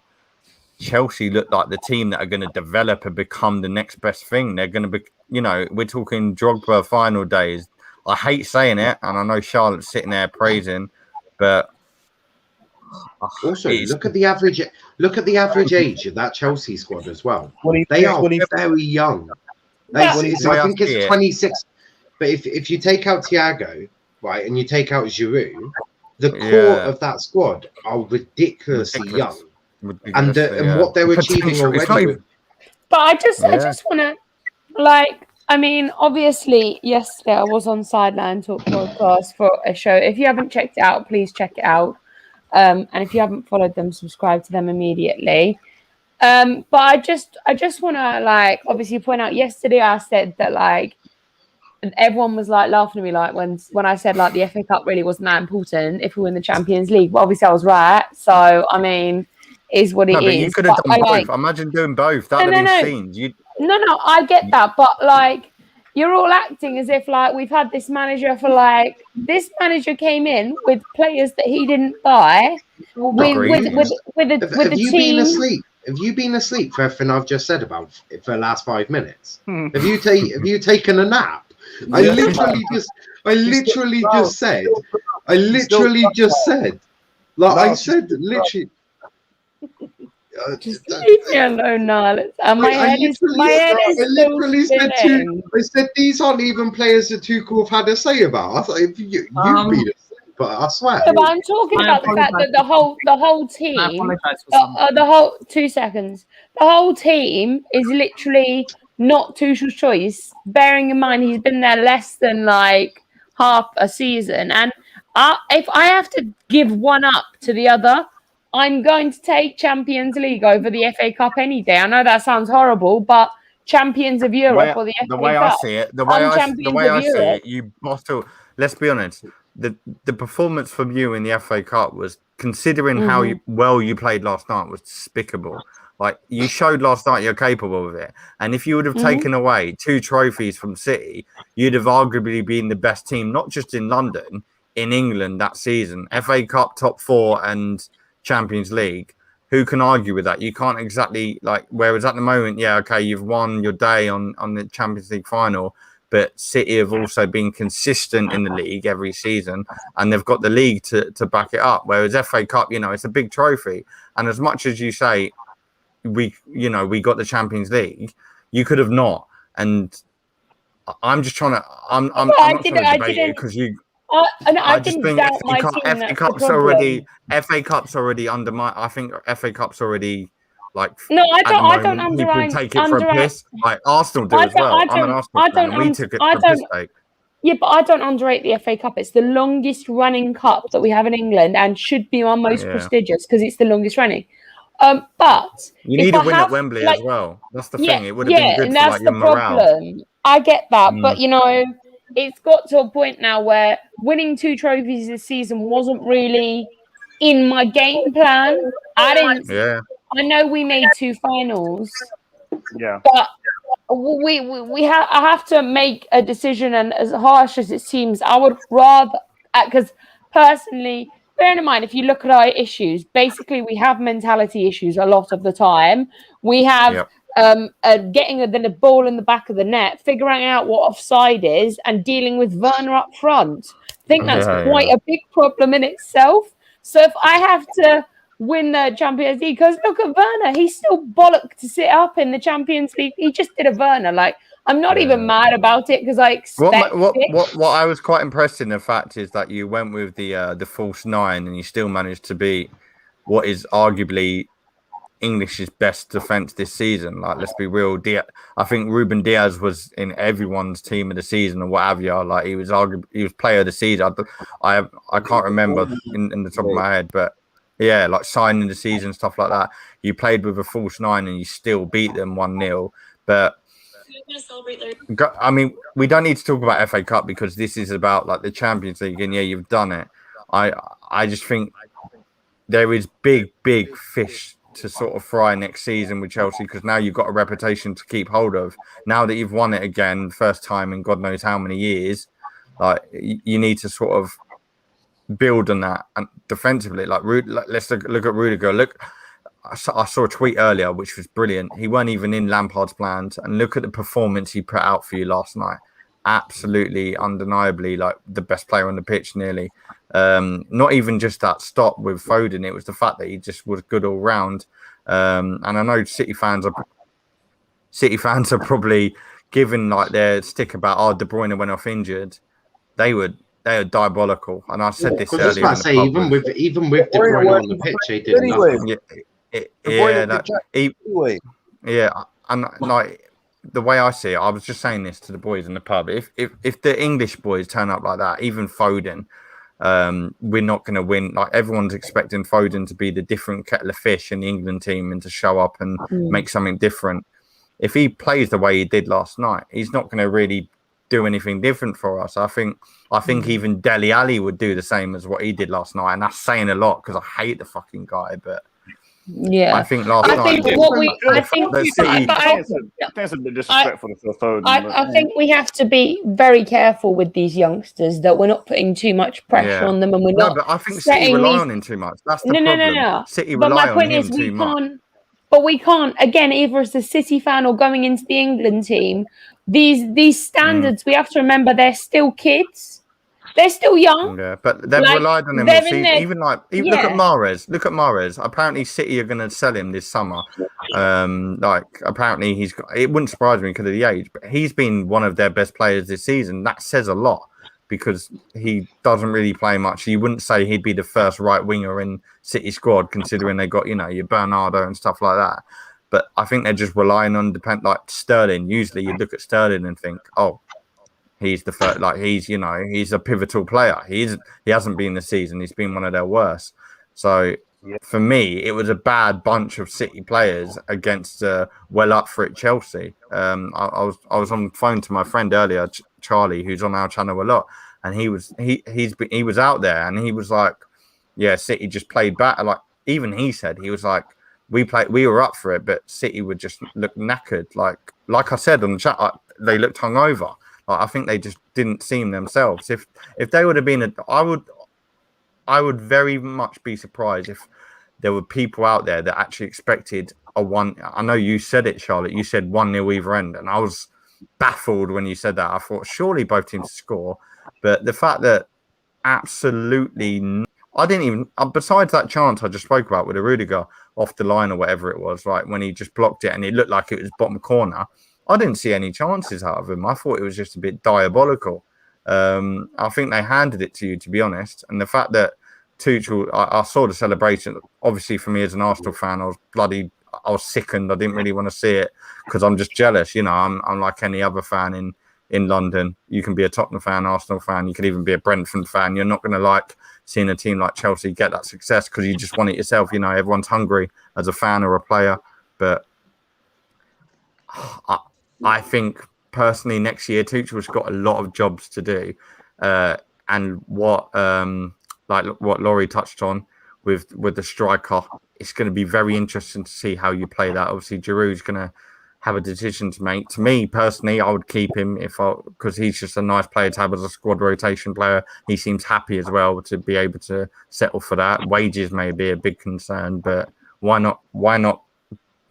Chelsea look like the team that are going to develop and become the next best thing. They're going to be, we're talking Drogba final days. I hate saying it, and I know Charlotte's sitting there praising, but also look at the average age of that Chelsea squad as well. They are very young. I think it's 26. But if you take out Thiago, right, and you take out Giroud, the core of that squad are ridiculously young. And what they're achieving already. But I just want to, obviously, yesterday I was on Sideline Talk podcast for a show. If you haven't checked it out, please check it out. And if you haven't followed them, subscribe to them immediately. But I just want to obviously point out. Yesterday I said that everyone was laughing at me when I said the FA Cup really wasn't that important if we win the Champions League. But obviously I was right. So is what it is. But you could have done both. Imagine doing both. That would have been scenes. No, I get that, but you're all acting as if we've had this manager for this manager came in with players that he didn't buy with the team. Have you been asleep for everything I've just said about for the last 5 minutes? Have you taken a nap? I literally just said. Just leave me alone, Niall. I said these aren't even players that Tuchel have had a say about. I thought you've been asleep, but I swear. But I'm talking about the fact that the whole team, the whole team is literally not Tuchel's choice. Bearing in mind he's been there less than half a season, and if I have to give one up to the other, I'm going to take Champions League over the FA Cup any day. I know that sounds horrible, but Champions of Europe or the FA Cup. The way I see it, you bottle. Let's be honest. The performance from you in the FA Cup was, considering how well you played last night, was despicable. You showed last night you're capable of it. And if you would have taken away 2 trophies from City, you'd have arguably been the best team, not just in London, in England that season. FA Cup top 4 and Champions League. Who can argue with that? You can't exactly whereas at the moment, you've won your day on the Champions League final, but City have also been consistent in the league every season, and they've got the league to back it up. Whereas FA Cup, it's a big trophy, and as much as you say we got the Champions League, you could have not. And I'm just trying to I'm not trying to debate it because you. I just think FA Cup's already undermined. I think FA Cup's already no, I don't underline. Take it for a piss, Arsenal do as well. I'm an Arsenal fan. We took it for a piss take. Yeah, but I don't underrate the FA Cup. It's the longest running cup that we have in England and should be our most prestigious because it's the longest running. But you need a win at Wembley as well. That's the thing. It would have been good and that's for your morale. Problem. I get that, but it's got to a point now where winning 2 trophies this season wasn't really in my game plan. I didn't. Yeah. I know we made 2 finals. Yeah. But I have to make a decision, and as harsh as it seems, I would rather, because personally, bearing in mind, if you look at our issues, basically we have mentality issues a lot of the time. We have getting the ball in the back of the net, figuring out what offside is, and dealing with Werner up front. I think that's quite a big problem in itself. So if I have to win the Champions League, because look at Werner, he's still bollocked to sit up in the Champions League. He just did a Werner. I'm not even mad about it because I expect what I was quite impressed in the fact is that you went with the false 9 and you still managed to beat what is arguably English's best defense this season. Let's be real. I think Ruben Diaz was in everyone's team of the season or what have you. He was player of the season. I can't remember in the top of my head, but yeah, signing the season, stuff like that. You played with a false 9 and you still beat them 1-0. But I mean, we don't need to talk about FA Cup because this is about the Champions League, and you've done it. I just think there is big fish to sort of fry next season with Chelsea because now you've got a reputation to keep hold of. Now that you've won it again, first time in God knows how many years, you need to sort of build on that and defensively. Let's look at Rudiger. Look, I saw a tweet earlier which was brilliant. He weren't even in Lampard's plans, and look at the performance he put out for you last night. Absolutely, undeniably, like the best player on the pitch, nearly. Not even just that stop with Foden; it was the fact that he just was good all round. And I know City fans are probably giving like their stick about De Bruyne went off injured. They are diabolical, and I said this earlier. I was just about to say, even with De Bruyne on the pitch, they did nothing. And like the way I see it, I was just saying this to the boys in the pub. If the English boys turn up like that, even Foden, we're not going to win. Like everyone's expecting Foden to be the different kettle of fish in the England team and to show up and make something different. If he plays the way he did last night, he's not going to really do anything different for us. I think even Dele Alli would do the same as what he did last night, and that's saying a lot because I hate the fucking guy. But yeah, I think last night. That's a bit disrespectful to Foden. I think we have to be very careful with these youngsters that we're not putting too much pressure on them, and we're not. But I think City rely on him too much. That's the problem. No. City rely on him too much. But we can't, again, either as a City fan or going into the England team, these standards, we have to remember they're still kids. They're still young. Yeah, but they've relied on him all season. Even look at Mahrez. Look at Mahrez. Apparently City are going to sell him this summer. Apparently he's got, it wouldn't surprise me because of the age, but he's been one of their best players this season. That says a lot because he doesn't really play much. You wouldn't say he'd be the first right winger in City squad, considering they got, your Bernardo and stuff like that. But I think they're just relying on like Sterling. Usually you look at Sterling and think, oh, he's the first, like he's a pivotal player. He hasn't been this season. He's been one of their worst. So for me, it was a bad bunch of City players against well up for it Chelsea. I was on the phone to my friend earlier, Charlie, who's on our channel a lot, and he was out there and he was like, yeah, City just played back. Like even he said, he was like, we were up for it, but City would just look knackered. Like I said on the chat, they looked hungover. I think they just didn't seem themselves. If they would have been, I would very much be surprised if there were people out there that actually expected a one. I know you said it, Charlotte. You said 1-0 either end, and I was baffled when you said that. I thought surely both teams score, but the fact that absolutely, I didn't even. Besides that chance I just spoke about with a Rudiger off the line or whatever it was, right when he just blocked it and it looked like it was bottom corner. I didn't see any chances out of him. I thought it was just a bit diabolical. I think they handed it to you, to be honest. And the fact that Tuchel, I saw the celebration. Obviously, for me as an Arsenal fan, I was sickened. I didn't really want to see it because I'm just jealous. I'm like any other fan in London. You can be a Tottenham fan, Arsenal fan. You could even be a Brentford fan. You're not going to like seeing a team like Chelsea get that success because you just want it yourself. Everyone's hungry as a fan or a player. But I think personally next year Tuchel's got a lot of jobs to do, and what Laurie touched on with the striker, it's going to be very interesting to see how you play that. Obviously, Giroud's going to have a decision to make. To me personally, I would keep him because he's just a nice player to have as a squad rotation player. He seems happy as well to be able to settle for that. Wages may be a big concern, but why not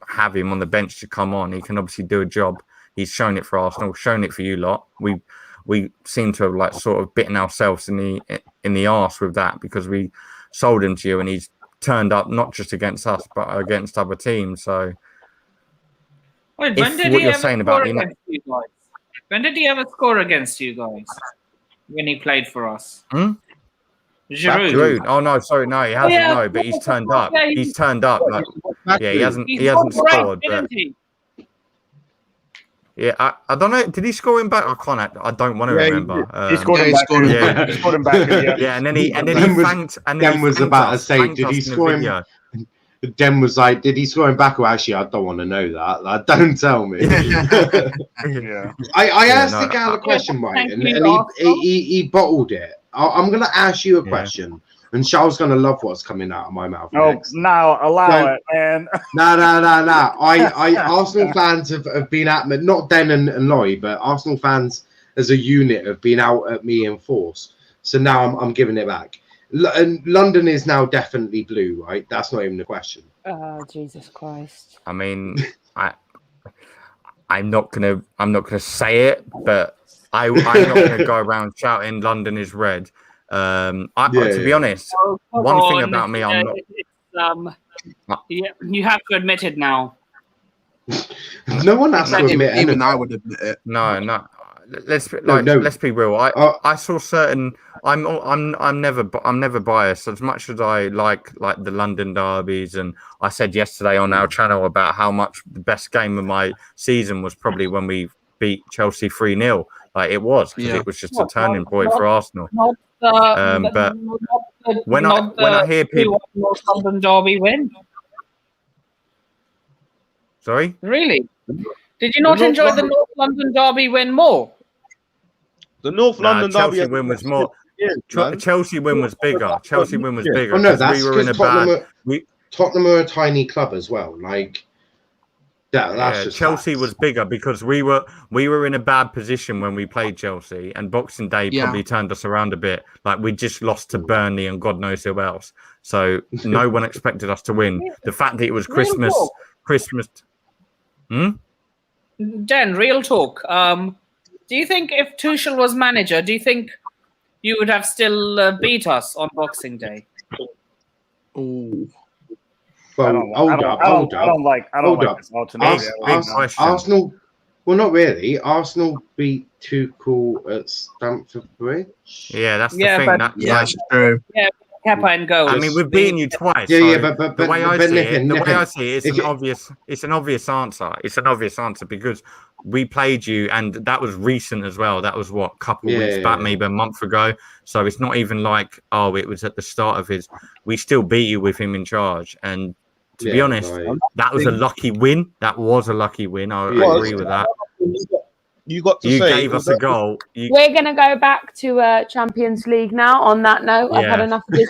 have him on the bench to come on? He can obviously do a job. He's shown it for Arsenal, shown it for you lot. We seem to have sort of bitten ourselves in the arse with that because we sold him to you and he's turned up not just against us but against other teams. So wait, when did he ever score against you guys? When did he ever score against you guys? When he played for us? Giroud. Oh no, sorry, no, he hasn't. No, but he's turned up. He's turned up. He hasn't scored. But yeah, I don't know. Did he score him back? I don't want to remember. He scored him back. He scored him back. Yeah, and then he thanked. And then Den was about to say, did he score him? Den was like, did he score him back? Or actually, I don't want to know that. Don't tell me. Yeah. I asked the guy a question, right, and he bottled it. I'm going to ask you a question. And Charles going to love what's coming out of my mouth next. Now allow it, man. No. Arsenal fans have been at me, not Den and Lloyd, but Arsenal fans as a unit have been out at me in force. So now I'm giving it back. And London is now definitely blue, right? That's not even a question. Oh, Jesus Christ. I mean, I'm not gonna say it, but I'm not gonna go around shouting London is red. To be honest, one thing about me, I'm not. You have to admit it now. No one has to admit it. Even I would admit it. No. Let's be real. I saw certain. I'm never biased. As much as I like the London derbies, and I said yesterday on our channel about how much the best game of my season was probably when we beat Chelsea 3-0. Like it was, because it was just a turning point for Arsenal. But when I hear people, North London derby win. Sorry, Really? Did you not enjoy the North London derby win more? The North London derby Chelsea win was more. Chelsea win was bigger. Chelsea win was bigger. Oh no, that's we were in a Tottenham. bad. Tottenham are a tiny club as well. Like that's just Chelsea facts. was bigger because we were in a bad position when we played Chelsea, and Boxing Day probably turned us around a bit. Like we just lost to Burnley and God knows who else. So no one expected us to win. The fact that it was Christmas. Dan, real talk. Do you think if Tuchel was manager, do you think you would have still beat us on Boxing Day? Ooh. Well, hold up. I don't like this alternative. Arsenal. Well, not really. Arsenal beat Tuchel at Stamford Bridge. Yeah, that's the thing. That's true. Yeah, Kepa and goals. I mean, we've beaten you twice. But the way I see it, Nippin. it's an obvious answer. It's an obvious answer because we played you, and that was recent as well. That was what, a couple of weeks back, maybe a month ago. So it's not even like, it was at the start of his. We still beat you with him in charge, and to be honest, that was a lucky win. That was a lucky win. I agree with that. You gave us a goal. We're going to go back to Champions League now. On that note, I've had enough of this.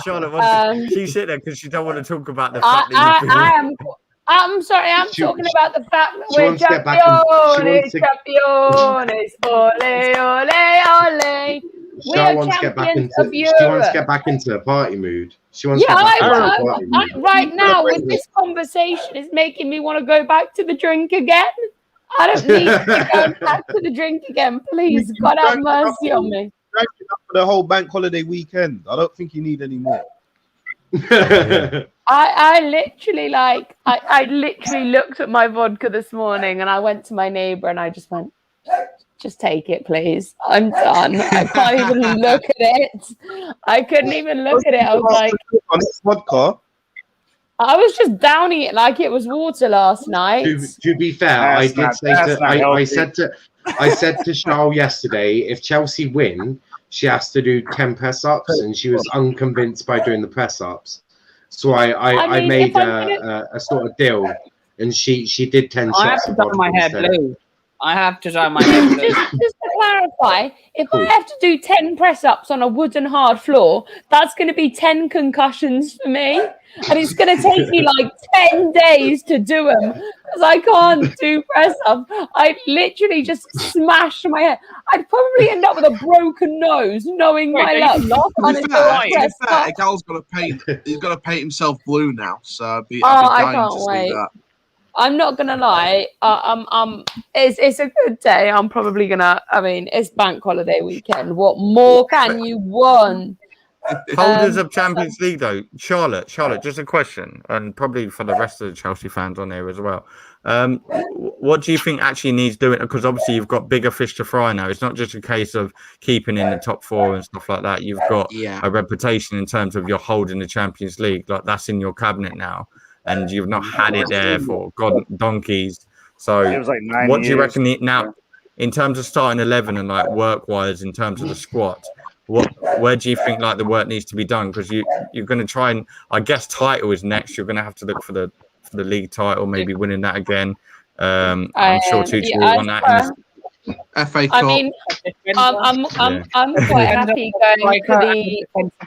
Charlotte, she sit there because she don't want to talk about the fact that I'm sorry. I'm talking about the fact that we're champions. Ole, ole, ole. We are champions of Europe. She wants to get back into a party mood. She wants right now with this conversation, it's making me want to go back to the drink again. I don't need to go back to the drink again. Please, God have mercy on me. Drank enough for the whole bank holiday weekend. I don't think you need any more. I literally looked at my vodka this morning and I went to my neighbor and I just went, just take it, please. I'm done. I can't even look at it. I couldn't even look at it. I was like, on this vodka. I was just downing it like it was water last night. To be fair, I said to Charles yesterday, if Chelsea win, she has to do 10 press ups, and she was unconvinced by doing the press ups. So I made a sort of deal, and she did 10 shots. I have to dye my hair blue. I have to dye my hair blue. Just to clarify, if I have to do 10 press ups on a wooden hard floor, that's going to be 10 concussions for me. And it's going to take me like 10 days to do them because I can't do press ups. I'd literally just smash my head. I'd probably end up with a broken nose, knowing my luck. Gal's got to paint. He's got to paint himself blue now. So I can't wait. I'm not gonna lie. It's a good day. I'm probably gonna. I mean, it's bank holiday weekend. What more can you want? Holders of Champions League, though, Charlotte, just a question, and probably for the rest of the Chelsea fans on there as well. What do you think actually needs doing? Because obviously you've got bigger fish to fry now. It's not just a case of keeping in the top four and stuff like that. You've got a reputation in terms of you're holding the Champions League. Like that's in your cabinet now, and you've not had it there for donkeys. So it was like 9 what do you years. reckon now, in terms of starting 11 and like work-wise, in terms of the squad? Where do you think like the work needs to be done? Because you're going to try and, I guess, title is next. You're going to have to look for the league title, maybe winning that again. I'm sure Tuchel will want that. FA Cup. I mean, I'm quite happy going for the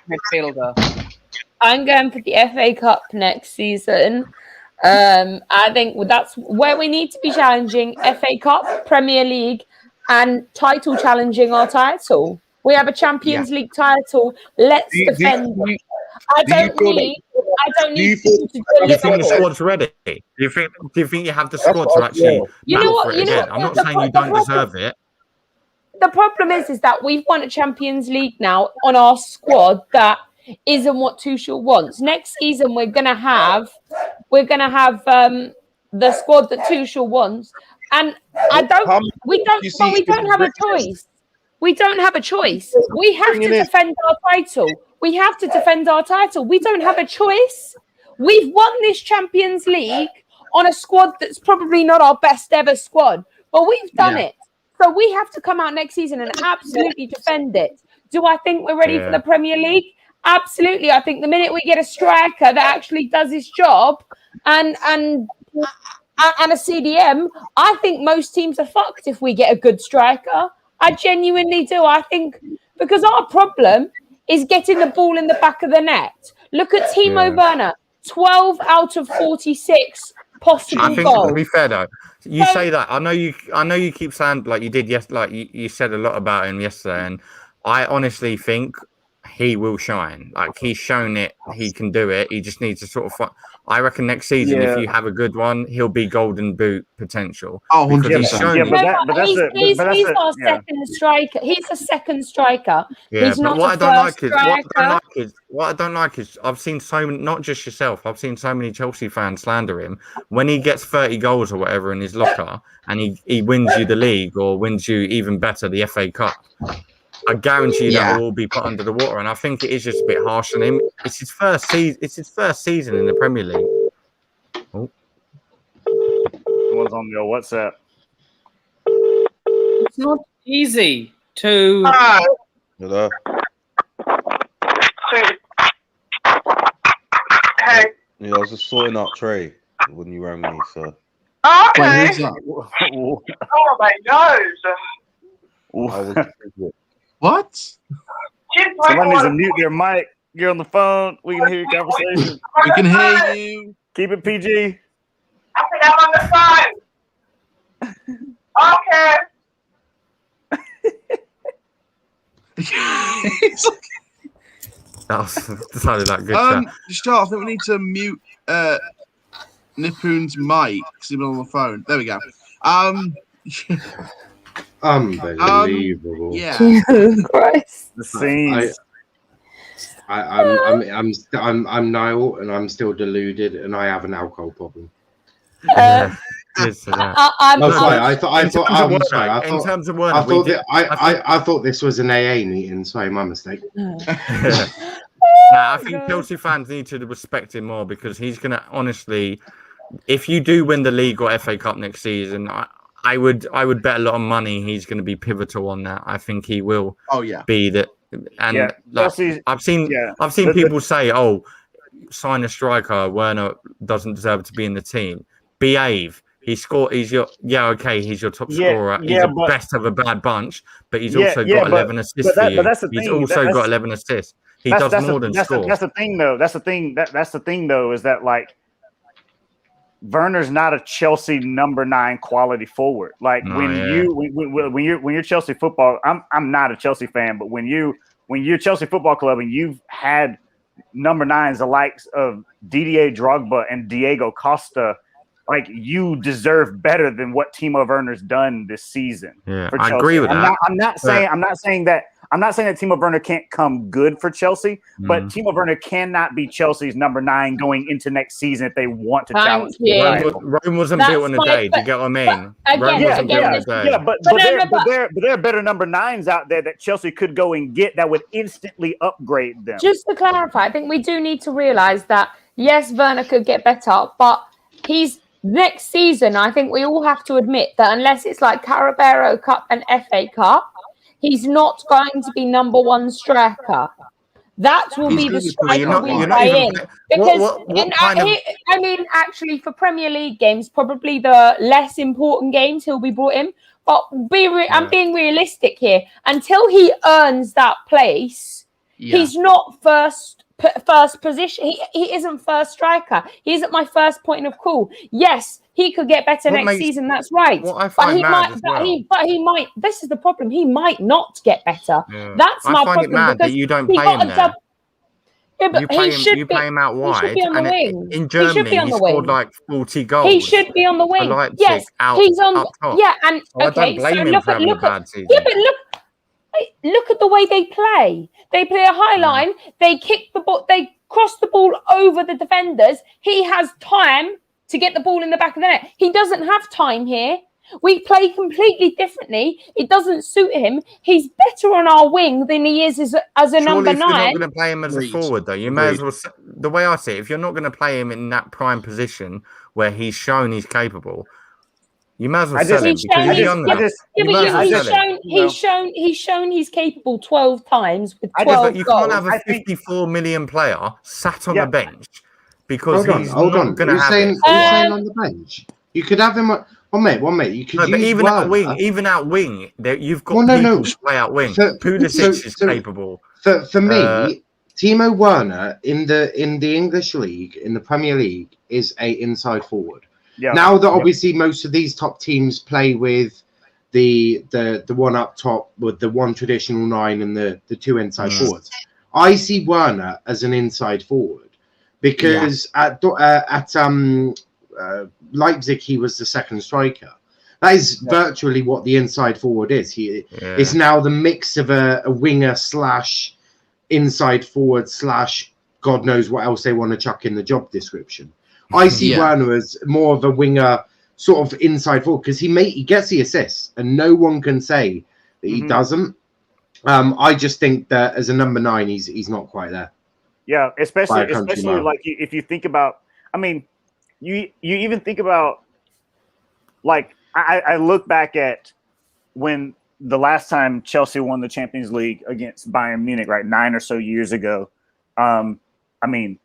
midfielder. I'm going for the FA Cup next season. I think that's where we need to be challenging FA Cup, Premier League, and title challenging our title. We have a Champions League title. Let's defend it. I don't Do you need think, to do you think the deliver. squad's ready? Do you think you have the squad to actually You know battle what? for it You know again? I'm not the saying you pro- don't the problem- deserve it. The problem is that we've won a Champions League now on our squad that isn't what Tuchel wants. Next season we're gonna have the squad that Tuchel wants, and we don't have a choice. We don't have a choice. We have to defend our title. We have to defend our title. We don't have a choice. We've won this Champions League on a squad that's probably not our best ever squad, but we've done it. So we have to come out next season and absolutely defend it. Do I think we're ready for the Premier League? Absolutely. I think the minute we get a striker that actually does his job and a CDM, I think most teams are fucked if we get a good striker. I genuinely do. I think because our problem is getting the ball in the back of the net. Look at Timo Werner, 12 out of 46 possible I think goals. to be fair though, you say that. I know you keep saying like you did like you said a lot about him yesterday, and I honestly think he will shine. Like he's shown it, he can do it. He just needs to sort of. I reckon next season, if you have a good one, he'll be golden boot potential. Oh, because he's shown he's our second striker. He's a second striker. Yeah, he's but not what a first striker. What I don't like is I've seen so many, not just yourself. I've seen so many Chelsea fans slander him when he gets 30 goals or whatever in his locker, and he wins you the league or wins you even better the FA Cup. I guarantee you that will all be put under the water, and I think it is just a bit harsh on him. It's his first season. It's his first season in the Premier League. Oh, someone's on your WhatsApp. It's not easy to. Hello. Hey. Yeah, I was just sorting out Trey when you rang me, so. Oh, okay. Wait, who's that? Oh my nose. What? Someone needs to mute their mic. You're on the phone. We can hear your conversation. We can hear you. Keep it PG. I think I'm on the phone. Okay. that sounded like good. Start. I think we need to mute Nipoon's mic because he's on the phone. There we go. Unbelievable. Yeah. Jesus Christ. The scenes. I'm Niall, and I'm still deluded, and I have an alcohol problem. I'm sorry. I thought in terms of Werner, I thought this was an AA meeting. Sorry, my mistake. I think Chelsea fans need to respect him more because he's going to honestly, if you do win the league or FA Cup next season, I would bet a lot of money he's going to be pivotal on that. I think he will. Oh yeah. Be that, and I've seen people say, "Oh, sign a striker. Werner doesn't deserve to be in the team." Behave. He's your top scorer. He's the best of a bad bunch, but he's also got 11 assists for you. He's also got 11 assists. He does more than score. That's the thing, though. That's the thing, though, is that like Werner's not a Chelsea number 9 quality forward. Like when you're Chelsea football, I'm not a Chelsea fan, but when you're Chelsea Football Club and you've had number 9s the likes of Didier Drogba and Diego Costa, like you deserve better than what Timo Werner's done this season. Yeah, for Chelsea. I agree with that. I'm not saying that Timo Werner can't come good for Chelsea, but Timo Werner cannot be Chelsea's number 9 going into next season if they want to challenge. Rome wasn't built in a day. Do you get what I mean? Rome wasn't built in a day. Yeah, but there are better number 9s out there that Chelsea could go and get that would instantly upgrade them. Just to clarify, I think we do need to realize that yes, Werner could get better, but he's next season. I think we all have to admit that unless it's like Carabao Cup and FA Cup, he's not going to be number 1 striker. That will be the striker we play in. Because I mean, actually, for Premier League games, probably the less important games he'll be brought in. But I'm being realistic here. Until he earns that place, he's not first position. He isn't first striker. He isn't my first point of call. Yes, he could get better next season. That's right. But he might. This is the problem. He might not get better. Yeah. That's my problem. It mad that you don't play him there. Yeah, but You play him out he wide, should be on the and wing. in He should Germany be on he the scored wing. like 40 goals. He should be on the for wing. Leipzig Yes, out he's on. up top. Yeah, and So I don't okay, so blame him for having a bad season. yeah, but look at the way they play. They play a high line. They kick the ball. They cross the ball over the defenders. He has time to get the ball in the back of the net. He doesn't have time here. We play completely differently. It doesn't suit him. He's better on our wing than he is as a number Surely, if you're not 9. going to play him as a forward, though, you may as well. The way I see it, if you're not going to play him in that prime position where he's shown he's capable, you may as well sell him because he's young now. He's shown he's capable 12 times with 12 You goals. can't have a 54 million player sat on the bench because he's hold not on. going to You're have saying, it. you're saying on the bench. You could have him. One mate. You could No, but use even out Werner. wing, you've got people to play out wing. Pulisic is capable. For me, Timo Werner in the English league, in the Premier League, is a inside forward. Yeah. Now that obviously most of these top teams play with the one up top with the one traditional 9 and the 2 inside forwards, I see Werner as an inside forward because at Leipzig he was the second striker. That is virtually what the inside forward is. It's now the mix of a winger / inside forward / God knows what else they want to chuck in the job description. I see Werner as more of a winger, sort of inside forward, because he gets the assists, and no one can say that he doesn't. I just think that as a number 9, he's not quite there. Yeah, especially like if you think about, I mean, you even think about, like, I look back at when the last time Chelsea won the Champions League against Bayern Munich, right, 9 or so years ago. I mean,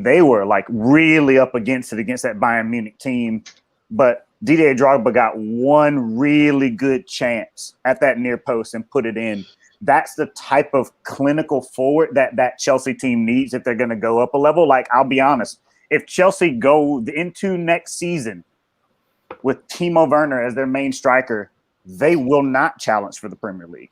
they were like really up against that Bayern Munich team, but Didier Drogba got one really good chance at that near post and put it in. That's the type of clinical forward that Chelsea team needs if they're going to go up a level. Like, I'll be honest, if Chelsea go into next season with Timo Werner as their main striker, they will not challenge for the Premier League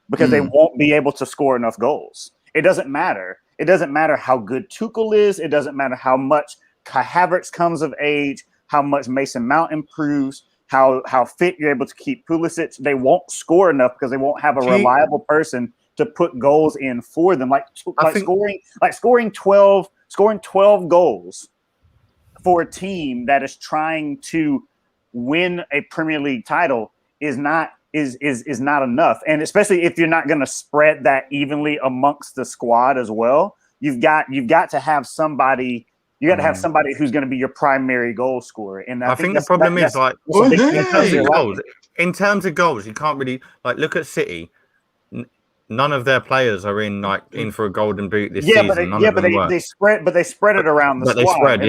because they won't be able to score enough goals. It doesn't matter. It doesn't matter how good Tuchel is. It doesn't matter how much Kai Havertz comes of age, how much Mason Mount improves, how fit you're able to keep Pulisic. They won't score enough because they won't have a reliable person to put goals in for them. Scoring 12 goals for a team that is trying to win a Premier League title is not enough. And especially if you're not going to spread that evenly amongst the squad as well, you've got to have somebody. You got to have somebody who's going to be your primary goal scorer. And I think the problem is in terms of goals, you can't really look at City. None of their players are in for a golden boot this season. They spread it around the squad. They spread,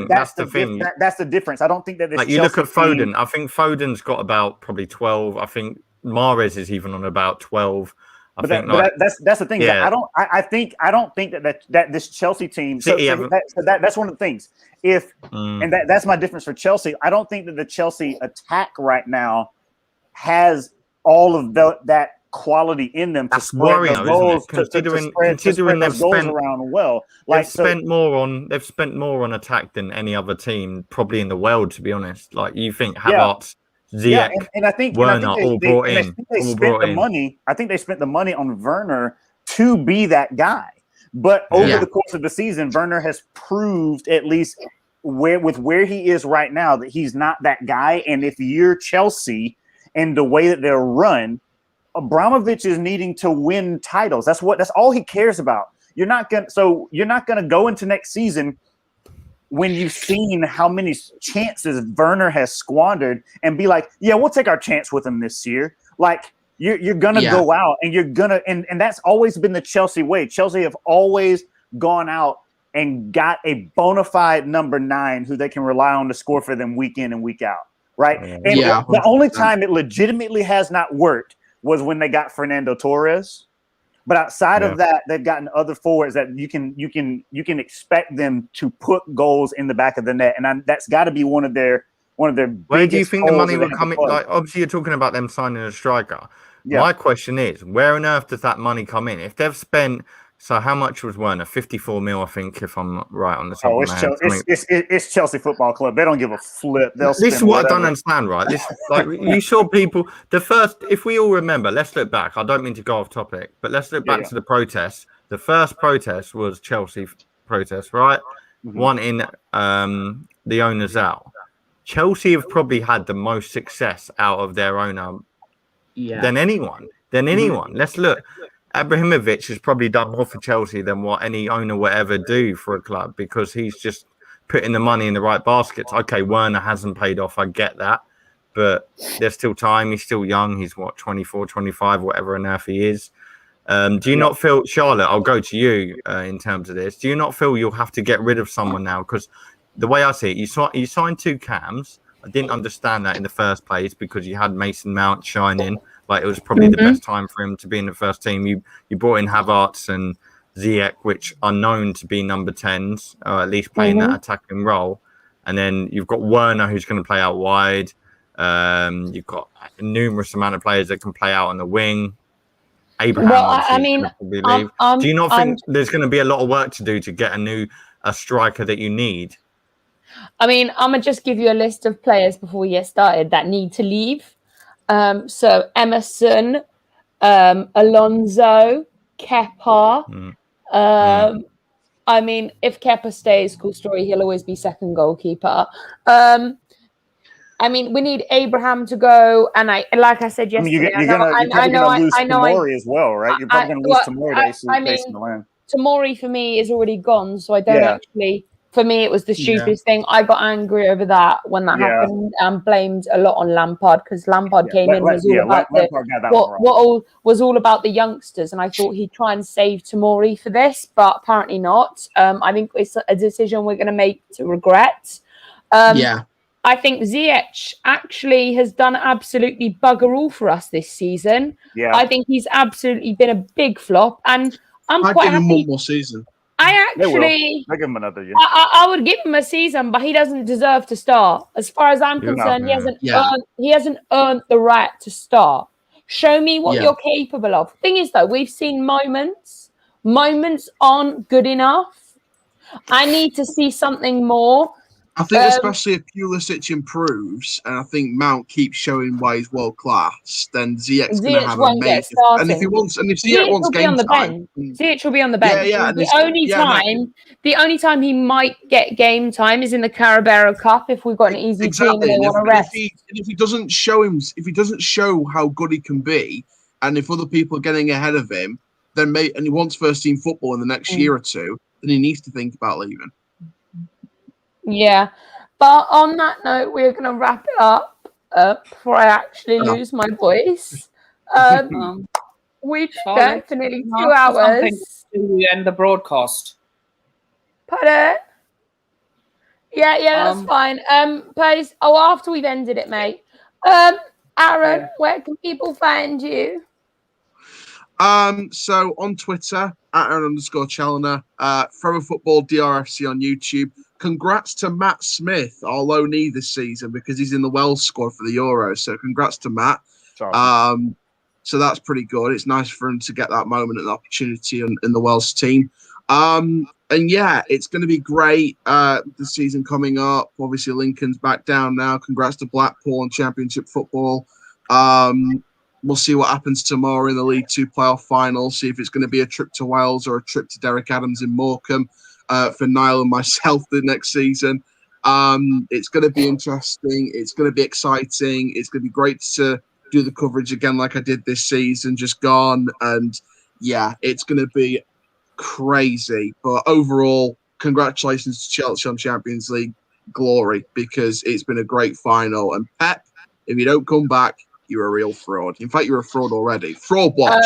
that's the thing. That's the difference. I don't think that this you look at Foden. I think Foden's got about probably 12. I think Mahrez is even on about 12. That's the thing. Yeah. I don't think that this Chelsea team. That's one of the things. That's my difference for Chelsea. I don't think that the Chelsea attack right now has all of that quality in them to spread the goals, considering they've spent around well. They've spent more on attack than any other team probably in the world, to be honest. Like, you think Havertz, Ziyech, and I think Werner all brought in. They spent the money. I think they spent the money on Werner to be that guy. But over the course of the season, Werner has proved, at least where he is right now, that he's not that guy. And if you're Chelsea and the way that they're run, Abramovich is needing to win titles. That's all he cares about. You're not gonna go into next season when you've seen how many chances Werner has squandered and be like, yeah, we'll take our chance with him this year. Like, you're gonna go out and you're gonna and that's always been the Chelsea way. Chelsea have always gone out and got a bona fide number 9 who they can rely on to score for them week in and week out. Right. And the only time it legitimately has not worked was when they got Fernando Torres. But outside of that, they've gotten other forwards that you can expect them to put goals in the back of the net, and that's got to be one of their. Where do you think the money will come in? Like, obviously, you're talking about them signing a striker. Yeah. My question is, where on earth does that money come in? If they've spent So how much was Werner? 54 mil, I think, if I'm right on the top Oh, of my head. it's Chelsea Football Club. They don't give a flip. They'll This is spend what I don't whatever. understand, right? This, like, you saw people. The first, if we all remember, let's look back. I don't mean to go off topic, but let's look back to the protests. The first protest was Chelsea protest, right? Wanting the owners out. Chelsea have probably had the most success out of their owner than anyone. Let's look. Abramovich has probably done more for Chelsea than what any owner will ever do for a club, because he's just putting the money in the right baskets. Okay, Werner hasn't paid off. I get that. But there's still time. He's still young. He's, 24, 25, whatever on earth he is. Do you not feel, Charlotte, I'll go to you in terms of this. Do you not feel you'll have to get rid of someone now? Because the way I see it, you signed 2 cams. I didn't understand that in the first place, because you had Mason Mount shining. Like, it was probably the best time for him to be in the first team. You brought in Havertz and Ziyech, which are known to be number 10s, or at least playing that attacking role. And then you've got Werner, who's going to play out wide. You've got numerous amount of players that can play out on the wing. Abraham, do you not think there's going to be a lot of work to do to get a striker that you need? I mean, I'm going to just give you a list of players before we get started that need to leave. So Emerson, Alonso, Kepa. I mean, if Kepa stays, cool story, he'll always be second goalkeeper. I mean, we need Abraham to go, and like I said yesterday, you're probably going to lose Tomori as well, right? You're probably going to lose Tomori. Tomori for me is already gone, so I don't actually. For me, it was the stupidest thing. I got angry over that when that happened, and blamed a lot on Lampard, because Lampard came in was all about was all about the youngsters, and I thought he'd try and save Tomori for this, but apparently not. I think it's a decision we're going to make to regret. I think Ziyech actually has done absolutely bugger all for us this season. I think he's absolutely been a big flop, and I'm quite happy. I'd give him one more season. I actually, I give him another year. I would give him a season, but he doesn't deserve to start. As far as I'm concerned, he hasn't earned the right to start. Show me what you're capable of. Thing is, though, we've seen moments. Moments aren't good enough. I need to see something more. I think especially if Pulisic improves, and I think Mount keeps showing why he's world class, then Ziyech's going to have a major. And if Ziyech wants game time, Ziyech will be on the bench. The only time he might get game time is in the Carabao Cup if we've got an easy team and they want to rest. If he doesn't show how good he can be, and if other people are getting ahead of him, then and he wants first team football in the next year or two, then he needs to think about leaving. Yeah, but on that note, we're going to wrap it up before I actually lose my voice. We've spent for nearly 2 hours. To end the broadcast. Pardon? Yeah, that's fine. Please. After we've ended it, mate. Aaron, where can people find you? So on Twitter at Aaron_Challoner, Forever Football DRFC on YouTube. Congrats to Matt Smith, our loanee this season, because he's in the Welsh squad for the Euros. So congrats to Matt. So that's pretty good. It's nice for him to get that moment and opportunity in the Welsh team. And yeah, it's going to be great. The season coming up. Obviously, Lincoln's back down now. Congrats to Blackpool on Championship football. We'll see what happens tomorrow in the League 2 playoff final. See if it's going to be a trip to Wales or a trip to Derek Adams in Morecambe. For Niall and myself the next season. It's going to be interesting. It's going to be exciting. It's going to be great to do the coverage again like I did this season, just gone. And yeah, it's going to be crazy. But overall, congratulations to Chelsea on Champions League glory, because it's been a great final. And Pep, if you don't come back, you're a real fraud. In fact, you're a fraud already. Fraud watch.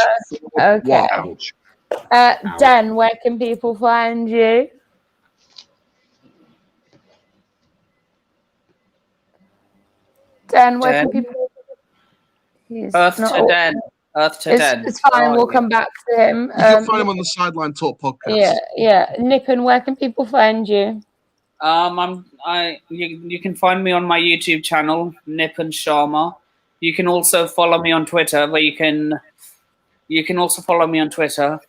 Okay. Watch. Dan, where can people find you? Dan, where can people? Earth to Den. It's fine. We'll come back to him. You can find him on the Sideline Talk podcast. Yeah. Nippon, where can people find you? You can find me on my YouTube channel, Nippon Sharma. You can also follow me on Twitter, where you can also follow me on Twitter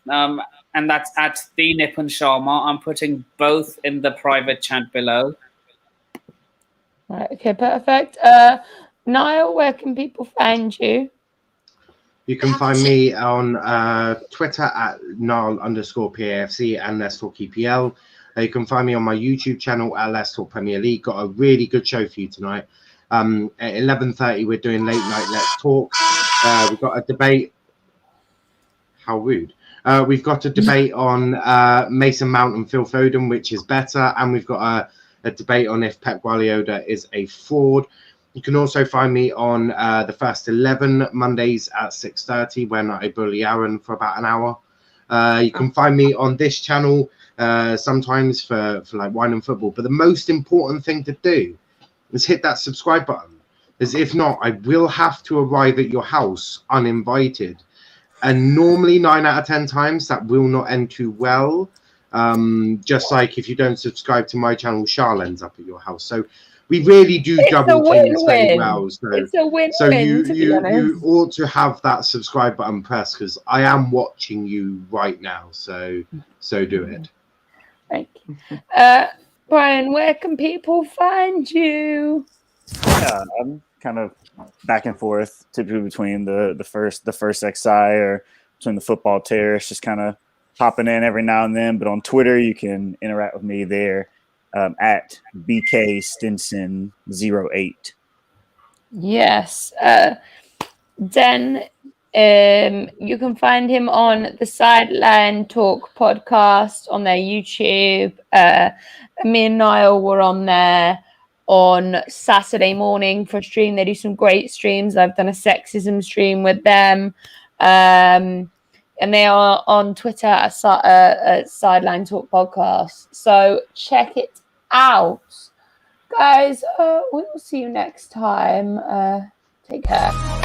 and that's at the Nipun Sharma. I'm putting both in the private chat below. Right, okay, perfect. Niall, where can people find you? You can find me on Twitter at Niall_PAFC and Let's Talk EPL. You can find me on my YouTube channel at Let's Talk Premier League. Got a really good show for you tonight. At 11:30, we're doing late night Let's Talk. We've got a debate. How rude. We've got a debate on Mason Mount and Phil Foden, which is better. And we've got a debate on if Pep Guardiola is a fraud. You can also find me on the First 11 Mondays at 6:30 when I bully Aaron for about an hour. You can find me on this channel sometimes for like Wine and Football. But the most important thing to do is hit that subscribe button. As if not, I will have to arrive at your house uninvited. And normally 9 out of 10 times that will not end too well. Just like if you don't subscribe to my channel, Charl ends up at your house. So we really do double team this very well. So, it's a win-win. So you ought to have that subscribe button pressed because I am watching you right now. So do it. Thank you. Brian, where can people find you? Yeah, I'm kind of back and forth, typically between the first XI or between the Football Terrace, just kind of popping in every now and then. But on Twitter, you can interact with me there at BK Stinson 08. Yes. Den, you can find him on the Sideline Talk podcast on their YouTube. Me and Niall were on there on Saturday morning for a stream. They do some great streams. I've done a sexism stream with them. And they are on Twitter at Sideline Talk Podcast. So check it out. Guys, we will see you next time. Take care.